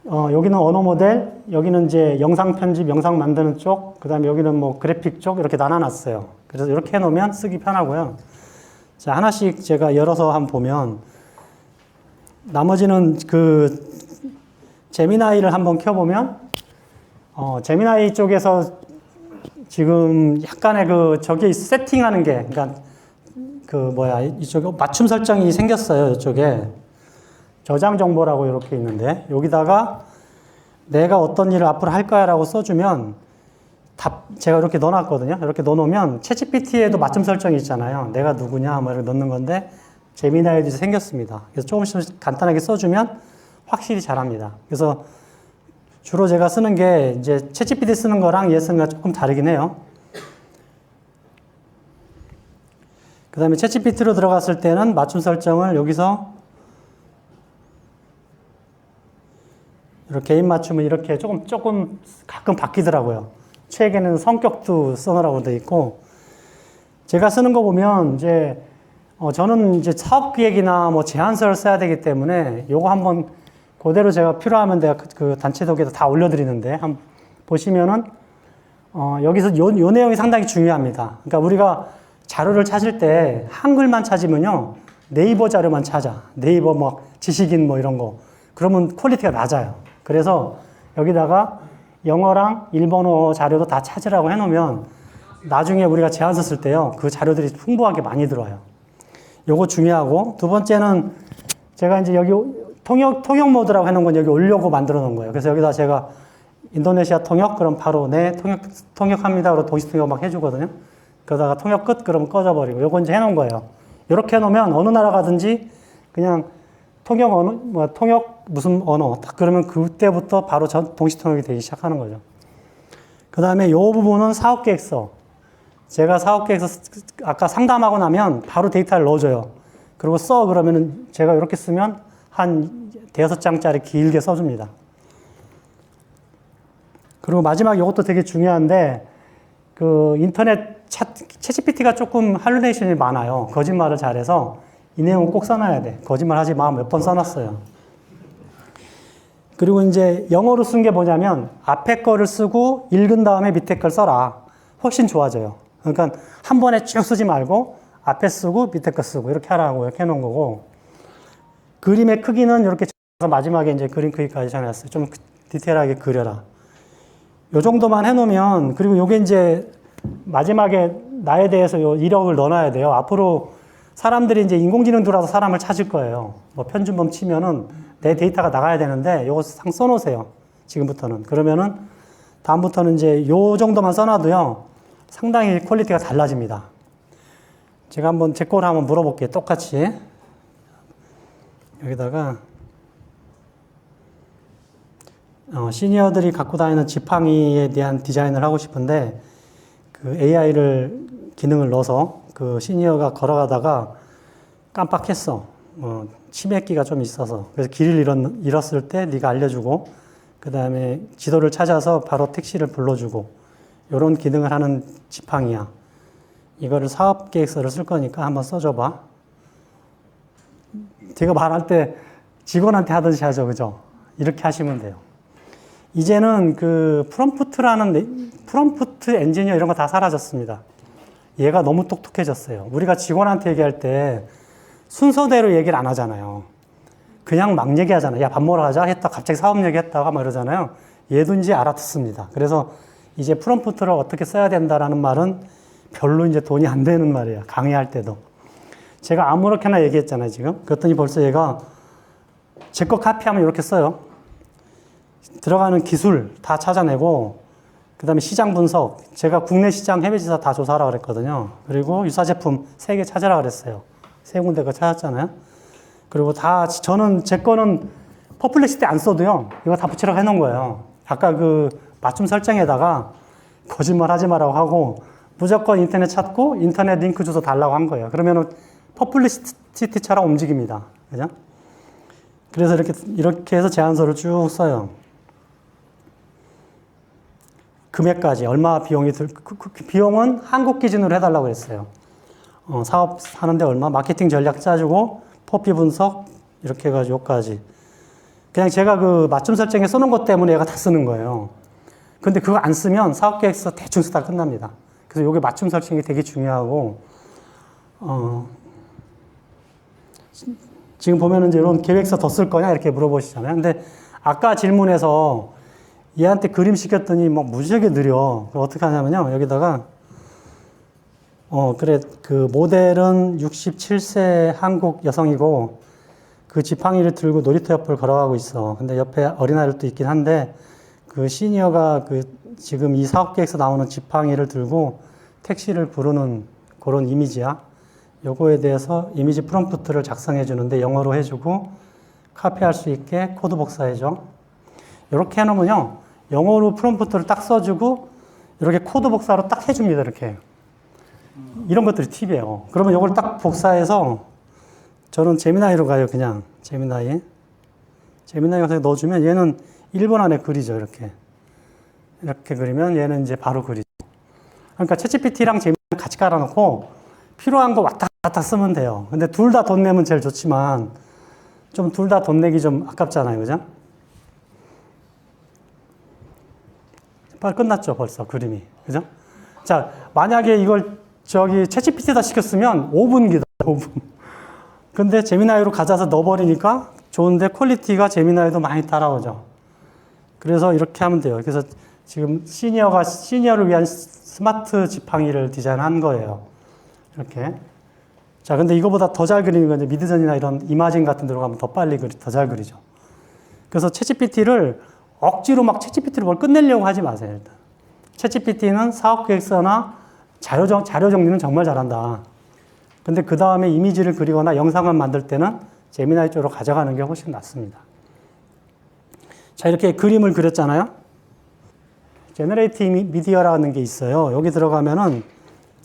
여기는 언어 모델, 여기는 이제 영상 편집, 영상 만드는 쪽, 그 다음에 여기는 뭐 그래픽 쪽 이렇게 나눠놨어요. 그래서 이렇게 해놓으면 쓰기 편하고요. 자, 하나씩 제가 열어서 한번 보면, 나머지는 그 제미나이를 한번 켜보면, 제미나이 쪽에서 지금 약간의 저기 세팅하는 게, 그러니까 이쪽에 맞춤 설정이 생겼어요. 이쪽에. 저장 정보라고 이렇게 있는데, 여기다가 내가 어떤 일을 앞으로 할 거야 라고 써주면, 제가 이렇게 넣어놨거든요. 이렇게 넣어놓으면, 챗GPT에도 맞춤 설정이 있잖아요. 내가 누구냐, 뭐 이렇게 넣는 건데, 제미나이도 생겼습니다. 그래서 조금씩 간단하게 써주면 확실히 잘합니다. 그래서 주로 제가 쓰는 게, 이제 챗GPT 쓰는 거랑 얘 쓰는 거랑 조금 다르긴 해요. 그 다음에 챗GPT로 들어갔을 때는 맞춤 설정을 여기서 이렇게 개인 맞춤은 이렇게 조금 가끔 바뀌더라고요. 책에는 성격도 써놓으라고 돼 있고, 제가 쓰는 거 보면 이제 저는 이제 사업 기획이나 뭐 제안서를 써야 되기 때문에 요거 한번 그대로 제가 필요하면 내가 그 단체 독에다 다 올려드리는데 한번 보시면은 여기서 요 내용이 상당히 중요합니다. 그러니까 우리가 자료를 찾을 때 한글만 찾으면요 네이버 자료만 찾아. 네이버 뭐 지식인 뭐 이런 거 그러면 퀄리티가 낮아요. 그래서 여기다가 영어랑 일본어 자료도 다 찾으라고 해놓으면 나중에 우리가 제안서 쓸 때요 그 자료들이 풍부하게 많이 들어와요. 요거 중요하고, 두 번째는 제가 이제 여기 통역 모드라고 해놓은 건 여기 올려고 만들어 놓은 거예요. 그래서 여기다 제가 인도네시아 통역, 그럼 바로 네, 통역합니다. 그러고 동시 통역 막 해주거든요. 그러다가 통역 끝, 그러면 꺼져버리고. 요거 이제 해놓은 거예요. 이렇게 해놓으면 어느 나라 가든지 그냥 통역 언어, 통역 무슨 언어, 딱 그러면 그때부터 바로 동시 통역이 되기 시작하는 거죠. 그 다음에 요 부분은 사업계획서. 제가 사업계획서 아까 상담하고 나면 바로 데이터를 넣어줘요. 그리고 써 그러면은 제가 이렇게 쓰면 한 5장짜리 길게 써줍니다. 그리고 마지막 이것도 되게 중요한데 그 인터넷 챗GPT가 조금 할루네이션이 많아요. 거짓말을 잘해서 이 내용은 꼭 써놔야 돼. 거짓말 하지 마. 몇 번 써놨어요. 그리고 이제 영어로 쓴 게 뭐냐면 앞에 거를 쓰고 읽은 다음에 밑에 걸 써라. 훨씬 좋아져요. 그러니까 한 번에 쭉 쓰지 말고 앞에 쓰고 밑에 거 쓰고 이렇게 하라고 이렇게 해놓은 거고, 그림의 크기는 이렇게 마지막에 이제 그림 크기까지 정해놨어요. 좀 디테일하게 그려라. 요 정도만 해놓으면, 그리고 요게 이제 마지막에 나에 대해서 요 이력을 넣어놔야 돼요. 앞으로 사람들이 이제 인공지능 들어와서 사람을 찾을 거예요. 뭐 편준범 치면은 내 데이터가 나가야 되는데 요거 써놓으세요. 지금부터는. 그러면은 다음부터는 이제 요 정도만 써놔도요. 상당히 퀄리티가 달라집니다. 제가 한번 제 거를 한번 물어볼게요. 똑같이. 여기다가 시니어들이 갖고 다니는 지팡이에 대한 디자인을 하고 싶은데 그 AI를 기능을 넣어서 그 시니어가 걸어가다가 깜빡했어. 치매기가 좀 있어서. 그래서 길을 잃었을 때 네가 알려주고 그 다음에 지도를 찾아서 바로 택시를 불러주고 이런 기능을 하는 지팡이야. 이거를 사업계획서를 쓸 거니까 한번 써줘봐. 제가 말할 때 직원한테 하듯이 하죠. 그죠? 이렇게 하시면 돼요. 이제는 그 프롬프트 엔지니어 이런 거 다 사라졌습니다. 얘가 너무 똑똑해졌어요. 우리가 직원한테 얘기할 때 순서대로 얘기를 안 하잖아요. 그냥 막 얘기하잖아요. 야, 밥 먹으러 가자 했다. 갑자기 사업 얘기했다가 막 이러잖아요. 얘도 이제 알아듣습니다. 그래서 이제 프롬프트를 어떻게 써야 된다라는 말은 별로 이제 돈이 안 되는 말이에요. 강의할 때도. 제가 아무렇게나 얘기했잖아요, 지금. 그랬더니 벌써 얘가 제 거 카피하면 이렇게 써요. 들어가는 기술 다 찾아내고, 그 다음에 시장 분석. 제가 국내 시장, 해외 지사 다 조사하라 그랬거든요. 그리고 유사 제품 3개 찾으라 그랬어요. 3군데 그거 찾았잖아요. 그리고 저는 제 거는 퍼플렉시티 안 써도요. 이거 다 붙이라고 해놓은 거예요. 아까 그 맞춤 설정에다가 거짓말 하지 마라고 하고 무조건 인터넷 찾고 인터넷 링크 주소 달라고 한 거예요. 그러면은 퍼플리시티처럼 움직입니다. 그죠? 그래서 이렇게 해서 제안서를 쭉 써요. 금액까지 얼마 비용이 비용은 한국 기준으로 해달라고 했어요. 사업 하는데 얼마, 마케팅 전략 짜주고, 포피 분석, 이렇게 해가지고 여기까지. 그냥 제가 그 맞춤 설정에 써놓은 것 때문에 얘가 다 쓰는 거예요. 근데 그거 안 쓰면 사업계획서 대충 쓰다 끝납니다. 그래서 이게 맞춤 설정이 되게 중요하고, 지금 보면은 이제 이런 계획서 더 쓸 거냐 이렇게 물어보시잖아요. 근데 아까 질문에서 얘한테 그림 시켰더니 뭐 무지하게 느려. 그럼 어떻게 하냐면요. 여기다가 그래 그 모델은 67세 한국 여성이고 그 지팡이를 들고 놀이터 옆을 걸어가고 있어. 근데 옆에 어린아이들도 있긴 한데 그 시니어가 그 지금 이 사업계획에서 나오는 지팡이를 들고 택시를 부르는 그런 이미지야. 요거에 대해서 이미지 프롬프트를 작성해 주는데 영어로 해주고 카피할 수 있게 코드 복사해줘. 이렇게 해놓으면요. 영어로 프롬프트를 딱 써주고 이렇게 코드 복사로 딱 해줍니다. 이렇게. 이런 것들이 팁이에요. 그러면 이걸 딱 복사해서 저는 제미나이로 가요. 그냥 제미나이 가서 넣어주면 얘는 1분 안에 그리죠. 이렇게 그리면 얘는 이제 바로 그리죠. 그러니까 챗GPT랑 제미나이 같이 깔아놓고 필요한 거 왔다 갔다 쓰면 돼요. 근데 둘 다 돈 내면 제일 좋지만 좀 둘 다 돈 내기 좀 아깝잖아요. 그죠? 빨리 끝났죠. 벌써 그림이. 그죠? 자, 만약에 이걸 저기 챗GPT에다 시켰으면 5분기다. 5분. 근데 제미나이로 가져서 넣어버리니까 좋은데 퀄리티가 제미나이도 많이 따라오죠. 그래서 이렇게 하면 돼요. 그래서 지금 시니어를 위한 스마트 지팡이를 디자인한 거예요. 이렇게. 자, 근데 이거보다 더 잘 그리는 건 이제 미드전이나 이런 이마진 같은 데로 가면 더 빨리 더 잘 그리죠. 그래서 챗GPT를 억지로 막 챗GPT로 뭘 끝내려고 하지 마세요, 일단. 챗GPT는 사업계획서나 자료 정리는 정말 잘한다. 근데 그 다음에 이미지를 그리거나 영상을 만들 때는 제미나이 쪽으로 가져가는 게 훨씬 낫습니다. 자, 이렇게 그림을 그렸잖아요. 제너레이티브 미디어라는 게 있어요. 여기 들어가면은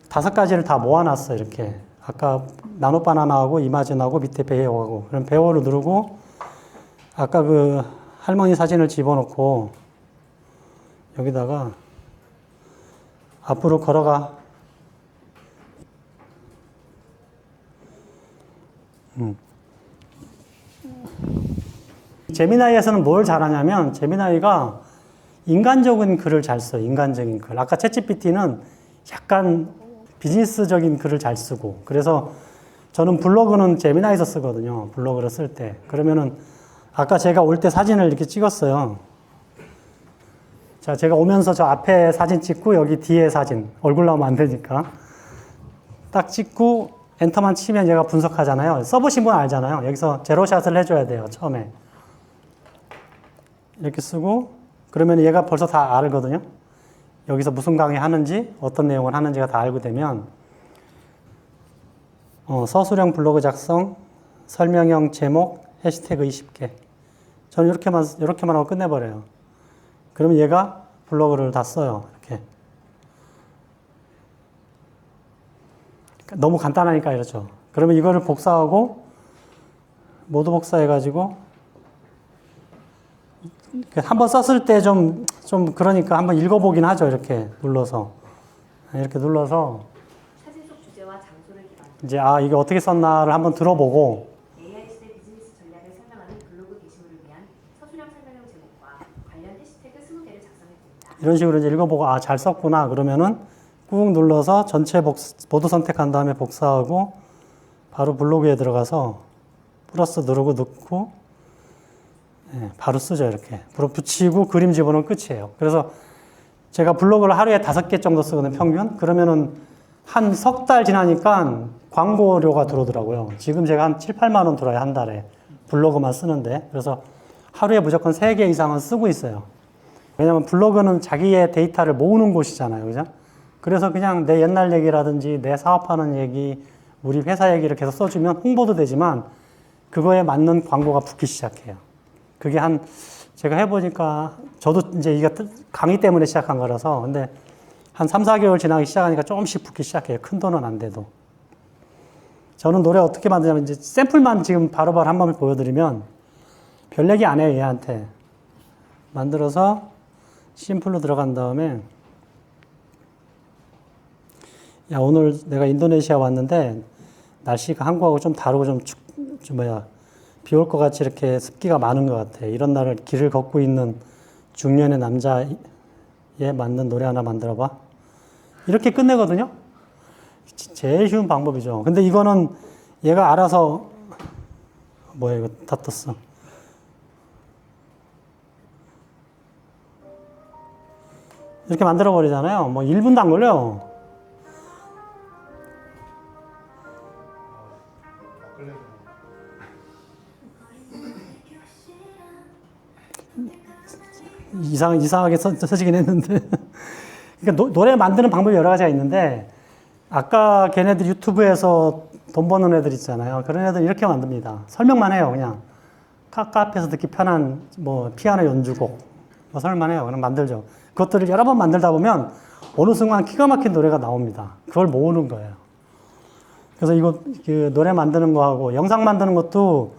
5가지를 다 모아놨어요, 이렇게. 아까 나노바나나하고 이마진하고 밑에 배어하고. 그럼 배어를 누르고, 아까 그 할머니 사진을 집어넣고, 여기다가 앞으로 걸어가. 제미나이에서는 뭘 잘하냐면, 제미나이가 인간적인 글을 잘 써요. 인간적인 글. 아까 챗GPT는 약간 비즈니스적인 글을 잘 쓰고. 그래서 저는 블로그는 제미나이에서 쓰거든요. 블로그를 쓸 때. 그러면은 아까 제가 올 때 사진을 이렇게 찍었어요. 자, 제가 오면서 저 앞에 사진 찍고 여기 뒤에 사진. 얼굴 나오면 안 되니까. 딱 찍고 엔터만 치면 얘가 분석하잖아요. 써보신 분 알잖아요. 여기서 제로샷을 해줘야 돼요. 처음에. 이렇게 쓰고 그러면 얘가 벌써 다 알거든요. 여기서 무슨 강의 하는지 어떤 내용을 하는지가 다 알고 되면 서술형 블로그 작성, 설명형 제목, 해시태그 20개. 저는 이렇게만 하고 끝내버려요. 그러면 얘가 블로그를 다 써요. 이렇게. 너무 간단하니까 이렇죠. 그러면 이거를 복사하고 모두 복사해가지고 한번 썼을 때 좀 그러니까 한번 읽어보긴 하죠. 이렇게 눌러서. 이렇게 눌러서. 사진 속 주제와 장소를 기반으로. 이제, 이게 어떻게 썼나를 한번 들어보고. AI 시대 비즈니스 전략을 설명하는 블로그 게시물을 위한 서술형 설명형 제목과 관련 해시태그 20개를 작성했습니다. 이런 식으로 이제 읽어보고, 잘 썼구나. 그러면은 꾹 눌러서 전체 모두 선택한 다음에 복사하고, 바로 블로그에 들어가서 플러스 누르고 넣고, 바로 쓰죠, 이렇게. 바로 붙이고 그림 집어넣으면 끝이에요. 그래서 제가 블로그를 하루에 5개 정도 쓰거든요, 평균. 그러면은 한 석 달 지나니까 광고료가 들어오더라고요. 지금 제가 한 7, 8만 원 들어요, 한 달에. 블로그만 쓰는데. 그래서 하루에 무조건 3개 이상은 쓰고 있어요. 왜냐면 블로그는 자기의 데이터를 모으는 곳이잖아요, 그죠? 그래서 그냥 내 옛날 얘기라든지 내 사업하는 얘기, 우리 회사 얘기를 계속 써주면 홍보도 되지만 그거에 맞는 광고가 붙기 시작해요. 그게 제가 해보니까, 저도 이제 이게 강의 때문에 시작한 거라서, 근데 한 3, 4개월 지나기 시작하니까 조금씩 붙기 시작해요. 큰 돈은 안 돼도. 저는 노래 어떻게 만드냐면, 이제 샘플만 지금 바로바로 한 번 보여드리면, 별 얘기 안 해요, 얘한테. 만들어서, 심플로 들어간 다음에, 야, 오늘 내가 인도네시아 왔는데, 날씨가 한국하고 좀 다르고 비 올 것 같이 이렇게 습기가 많은 것 같아. 이런 날을 길을 걷고 있는 중년의 남자에 맞는 노래 하나 만들어봐. 이렇게 끝내거든요. 제일 쉬운 방법이죠. 근데 이거는 얘가 알아서 뭐야 이거 다 떴어. 이렇게 만들어 버리잖아요. 뭐 1분도 안 걸려요. 이상하게 써지긴 했는데. 그러니까 노래 만드는 방법이 여러 가지가 있는데, 아까 걔네들 유튜브에서 돈 버는 애들 있잖아요. 그런 애들 이렇게 만듭니다. 설명만 해요, 그냥. 카페에서 듣기 편한, 뭐, 피아노 연주곡. 뭐 설명만 해요. 그럼 만들죠. 그것들을 여러 번 만들다 보면, 어느 순간 기가 막힌 노래가 나옵니다. 그걸 모으는 거예요. 그래서 이거, 노래 만드는 거하고, 영상 만드는 것도,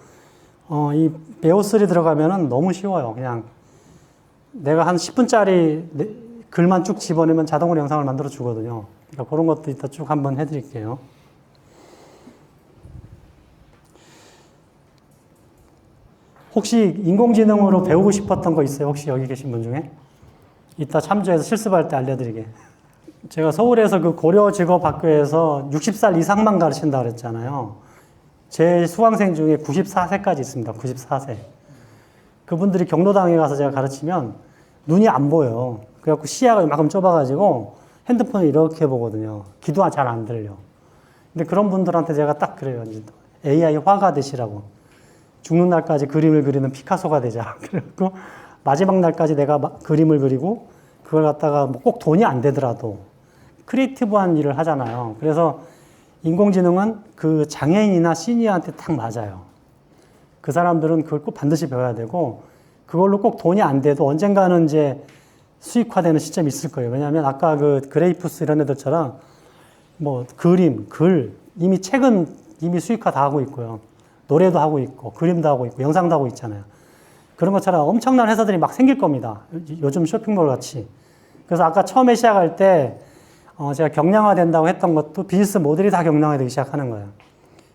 이 베오3 들어가면은 너무 쉬워요. 그냥, 내가 한 10분짜리 글만 쭉 집어내면 자동으로 영상을 만들어 주거든요. 그러니까 그런 것도 이따 쭉 한번 해드릴게요. 혹시 인공지능으로 배우고 싶었던 거 있어요? 혹시 여기 계신 분 중에? 이따 참조해서 실습할 때 알려드리게. 제가 서울에서 그 고려직업학교에서 60살 이상만 가르친다 그랬잖아요. 제 수강생 중에 94세까지 있습니다. 94세. 그분들이 경로당에 가서 제가 가르치면 눈이 안 보여요. 그래갖고 시야가 이만큼 좁아가지고 핸드폰을 이렇게 보거든요. 귀도 잘 안 들려. 근데 그런 분들한테 제가 딱 그래요. AI 화가 되시라고. 죽는 날까지 그림을 그리는 피카소가 되자. 그래갖고 마지막 날까지 내가 그림을 그리고 그걸 갖다가 뭐 꼭 돈이 안 되더라도 크리에이티브한 일을 하잖아요. 그래서 인공지능은 그 장애인이나 시니어한테 딱 맞아요. 그 사람들은 그걸 꼭 반드시 배워야 되고, 그걸로 꼭 돈이 안 돼도 언젠가는 이제 수익화되는 시점이 있을 거예요. 왜냐하면 아까 그 그레이프스 이런 애들처럼 뭐 그림, 글, 이미 책은 이미 수익화 다 하고 있고요. 노래도 하고 있고, 그림도 하고 있고, 영상도 하고 있잖아요. 그런 것처럼 엄청난 회사들이 막 생길 겁니다. 요즘 쇼핑몰 같이. 그래서 아까 처음에 시작할 때 제가 경량화 된다고 했던 것도 비즈니스 모델이 다 경량화되기 시작하는 거예요.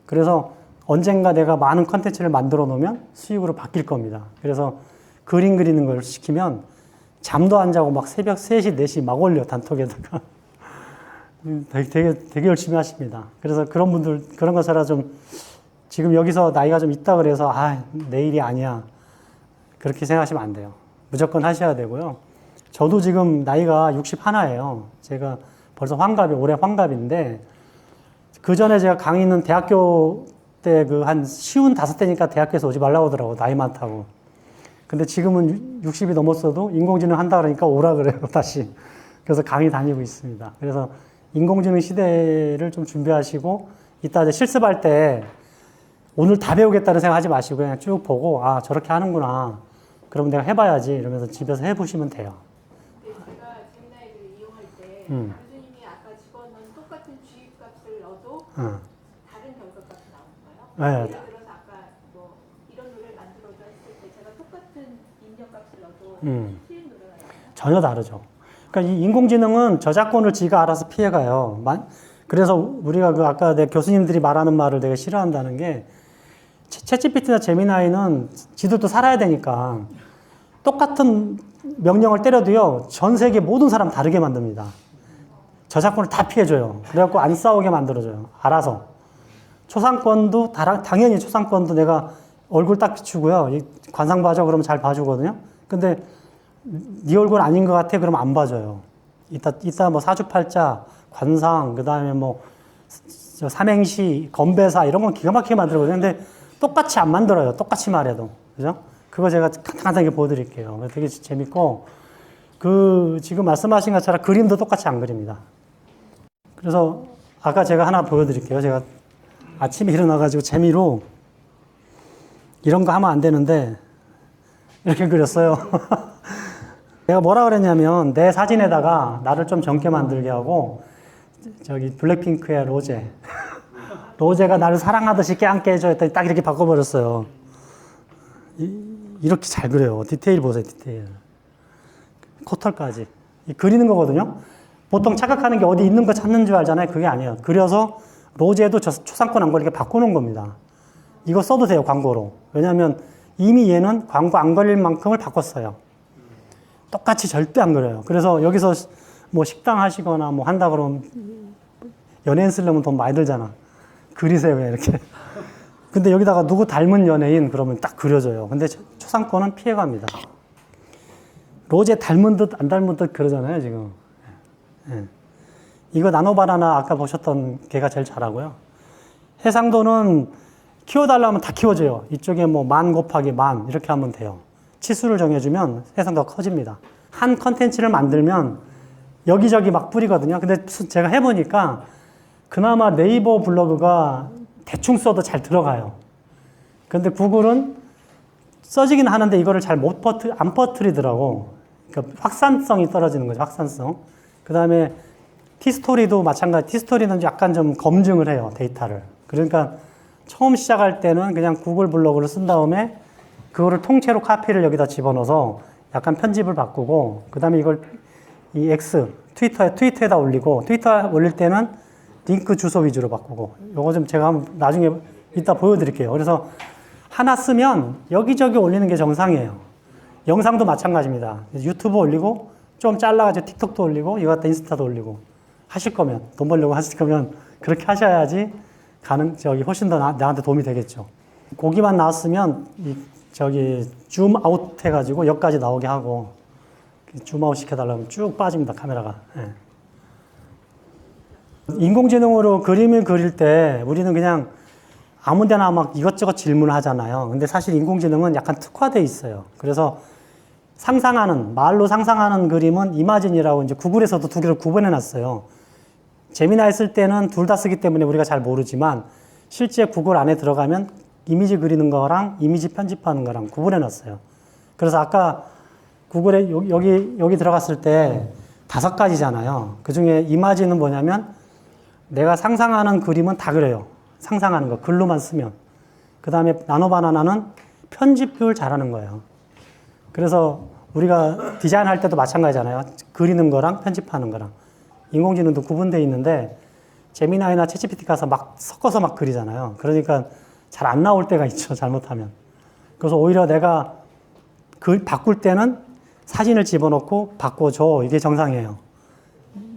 그래서 언젠가 내가 많은 컨텐츠를 만들어 놓으면 수익으로 바뀔 겁니다. 그래서 그림 그리는 걸 시키면 잠도 안 자고 막 새벽 3시, 4시 막 올려, 단톡에다가. 되게 열심히 하십니다. 그래서 그런 분들, 그런 것처럼 좀 지금 여기서 나이가 좀 있다 그래서 내일이 아니야. 그렇게 생각하시면 안 돼요. 무조건 하셔야 되고요. 저도 지금 나이가 61예요. 제가 벌써 올해 환갑인데, 그 전에 제가 강의는 대학교 때 한 55때니까 대학교에서 오지 말라고 하더라고, 나이 많다고. 근데 지금은 60이 넘었어도 인공지능 한다 그러니까 오라 그래요, 다시. 그래서 강의 다니고 있습니다. 그래서 인공지능 시대를 좀 준비하시고, 이따 이제 실습할 때 오늘 다 배우겠다는 생각 하지 마시고 그냥 쭉 보고, 저렇게 하는구나. 그럼 내가 해봐야지. 이러면서 집에서 해보시면 돼요. 제가 제미나이를 이용할 때 교수님이 아까 집어넣은 똑같은 주입값을 넣어도 다른 결과값이 나오는가요? 네. 예를 들어서 아까 뭐 이런 노래를 만들어줘 했을 때 제가 똑같은 입력값을 넣어도 틀린 노래가 나와요? 전혀 다르죠. 그러니까 이 인공지능은 저작권을 지가 알아서 피해가요. 그래서 우리가 아까 내 교수님들이 말하는 말을 되게 싫어한다는 게, 챗GPT나 제미나이는 지들도 살아야 되니까 똑같은 명령을 때려도요, 전 세계 모든 사람 다르게 만듭니다. 저작권을 다 피해줘요. 그래갖고 안 싸우게 만들어줘요. 알아서. 초상권도, 당연히 초상권도 내가 얼굴 딱 비추고요. 관상 봐줘 그러면 잘 봐주거든요. 근데 네 얼굴 아닌 것 같아 그러면 안 봐줘요. 이따 뭐 사주팔자, 관상, 그 다음에 뭐 삼행시, 건배사 이런 건 기가 막히게 만들거든요. 근데 똑같이 안 만들어요. 똑같이 말해도. 그죠? 그거 제가 간단하게 보여드릴게요. 되게 재밌고, 지금 말씀하신 것처럼 그림도 똑같이 안 그립니다. 그래서 아까 제가 하나 보여드릴게요. 제가 아침에 일어나가지고 재미로 이런 거 하면 안 되는데 이렇게 그렸어요. 내가 뭐라 그랬냐면, 내 사진에다가 나를 좀 젊게 만들게 하고, 저기 블랙핑크의 로제. 로제가 나를 사랑하듯이 깨안게 해줘 했더니 딱 이렇게 바꿔버렸어요. 이렇게 잘 그려요. 디테일 보세요, 디테일. 코털까지. 그리는 거거든요. 보통 착각하는 게 어디 있는 거 찾는 줄 알잖아요. 그게 아니에요. 그려서 로제도 초상권 안 걸리게 바꾸는 겁니다. 이거 써도 돼요, 광고로. 왜냐하면 이미 얘는 광고 안 걸릴 만큼을 바꿨어요. 똑같이 절대 안 그려요. 그래서 여기서 뭐 식당 하시거나 뭐 한다 그러면 연예인 쓰려면 돈 많이 들잖아. 그리세요, 그냥 이렇게. 근데 여기다가 누구 닮은 연예인 그러면 딱 그려져요. 근데 초상권은 피해갑니다. 로제 닮은 듯 안 닮은 듯 그러잖아요, 지금. 예. 이거 나노바나나 아까 보셨던 걔가 제일 잘하고요. 해상도는 키워달라면 다 키워줘요. 이쪽에 뭐 10,000 곱하기 10,000 이렇게 하면 돼요. 치수를 정해주면 해상도가 커집니다. 한 컨텐츠를 만들면 여기저기 막 뿌리거든요. 근데 제가 해보니까 그나마 네이버 블로그가 대충 써도 잘 들어가요. 근데 구글은 써지긴 하는데 이거를 잘 안 퍼뜨리더라고. 그러니까 확산성이 떨어지는 거죠, 확산성. 그 다음에 티스토리도 마찬가지. 티스토리는 약간 좀 검증을 해요, 데이터를. 그러니까 처음 시작할 때는 그냥 구글 블로그를 쓴 다음에 그거를 통째로 카피를 여기다 집어넣어서 약간 편집을 바꾸고, 그 다음에 이걸 이 X, 트위터에다 올리고, 트위터에 올릴 때는 링크 주소 위주로 바꾸고, 요거 좀 제가 한번 나중에 이따 보여드릴게요. 그래서 하나 쓰면 여기저기 올리는 게 정상이에요. 영상도 마찬가지입니다. 유튜브 올리고, 좀 잘라가지고 틱톡도 올리고, 이거 갖다 인스타도 올리고, 하실 거면, 돈 벌려고 하실 거면 그렇게 하셔야지 훨씬 더 나한테 도움이 되겠죠. 고기만 나왔으면, 줌 아웃 해가지고 여기까지 나오게 하고, 줌 아웃 시켜달라면 쭉 빠집니다, 카메라가. 예. 인공지능으로 그림을 그릴 때 우리는 그냥 아무 데나 막 이것저것 질문을 하잖아요. 근데 사실 인공지능은 약간 특화되어 있어요. 그래서 말로 상상하는 그림은 이마진이라고 이제 구글에서도 두 개를 구분해 놨어요. 제미나이 쓸 때는 둘 다 쓰기 때문에 우리가 잘 모르지만 실제 구글 안에 들어가면 이미지 그리는 거랑 이미지 편집하는 거랑 구분해 놨어요. 그래서 아까 구글에 여기 들어갔을 때 5가지잖아요. 그 중에 이마진은 뭐냐면 내가 상상하는 그림은 다 그래요. 상상하는 거, 글로만 쓰면. 그 다음에 나노바나나는 편집을 잘하는 거예요. 그래서 우리가 디자인할 때도 마찬가지잖아요. 그리는 거랑 편집하는 거랑. 인공지능도 구분되어 있는데 제미나이나 챗GPT 가서 막 섞어서 막 그리잖아요. 그러니까 잘 안 나올 때가 있죠, 잘못하면. 그래서 오히려 내가 바꿀 때는 사진을 집어넣고 바꿔줘. 이게 정상이에요.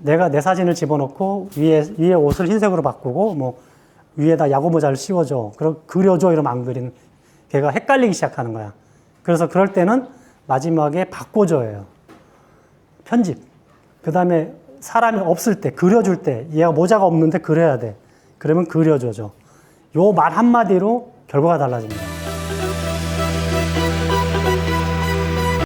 내가 내 사진을 집어넣고 위에 옷을 흰색으로 바꾸고 뭐 위에다 야구 모자를 씌워줘. 그려줘. 이러면 안 그리는. 걔가 헷갈리기 시작하는 거야. 그래서 그럴 때는 마지막에 바꿔줘요. 편집. 그 다음에 사람이 없을 때, 그려줄 때, 얘가 모자가 없는데 그려야 돼. 그러면 그려줘죠. 요 말 한마디로 결과가 달라집니다.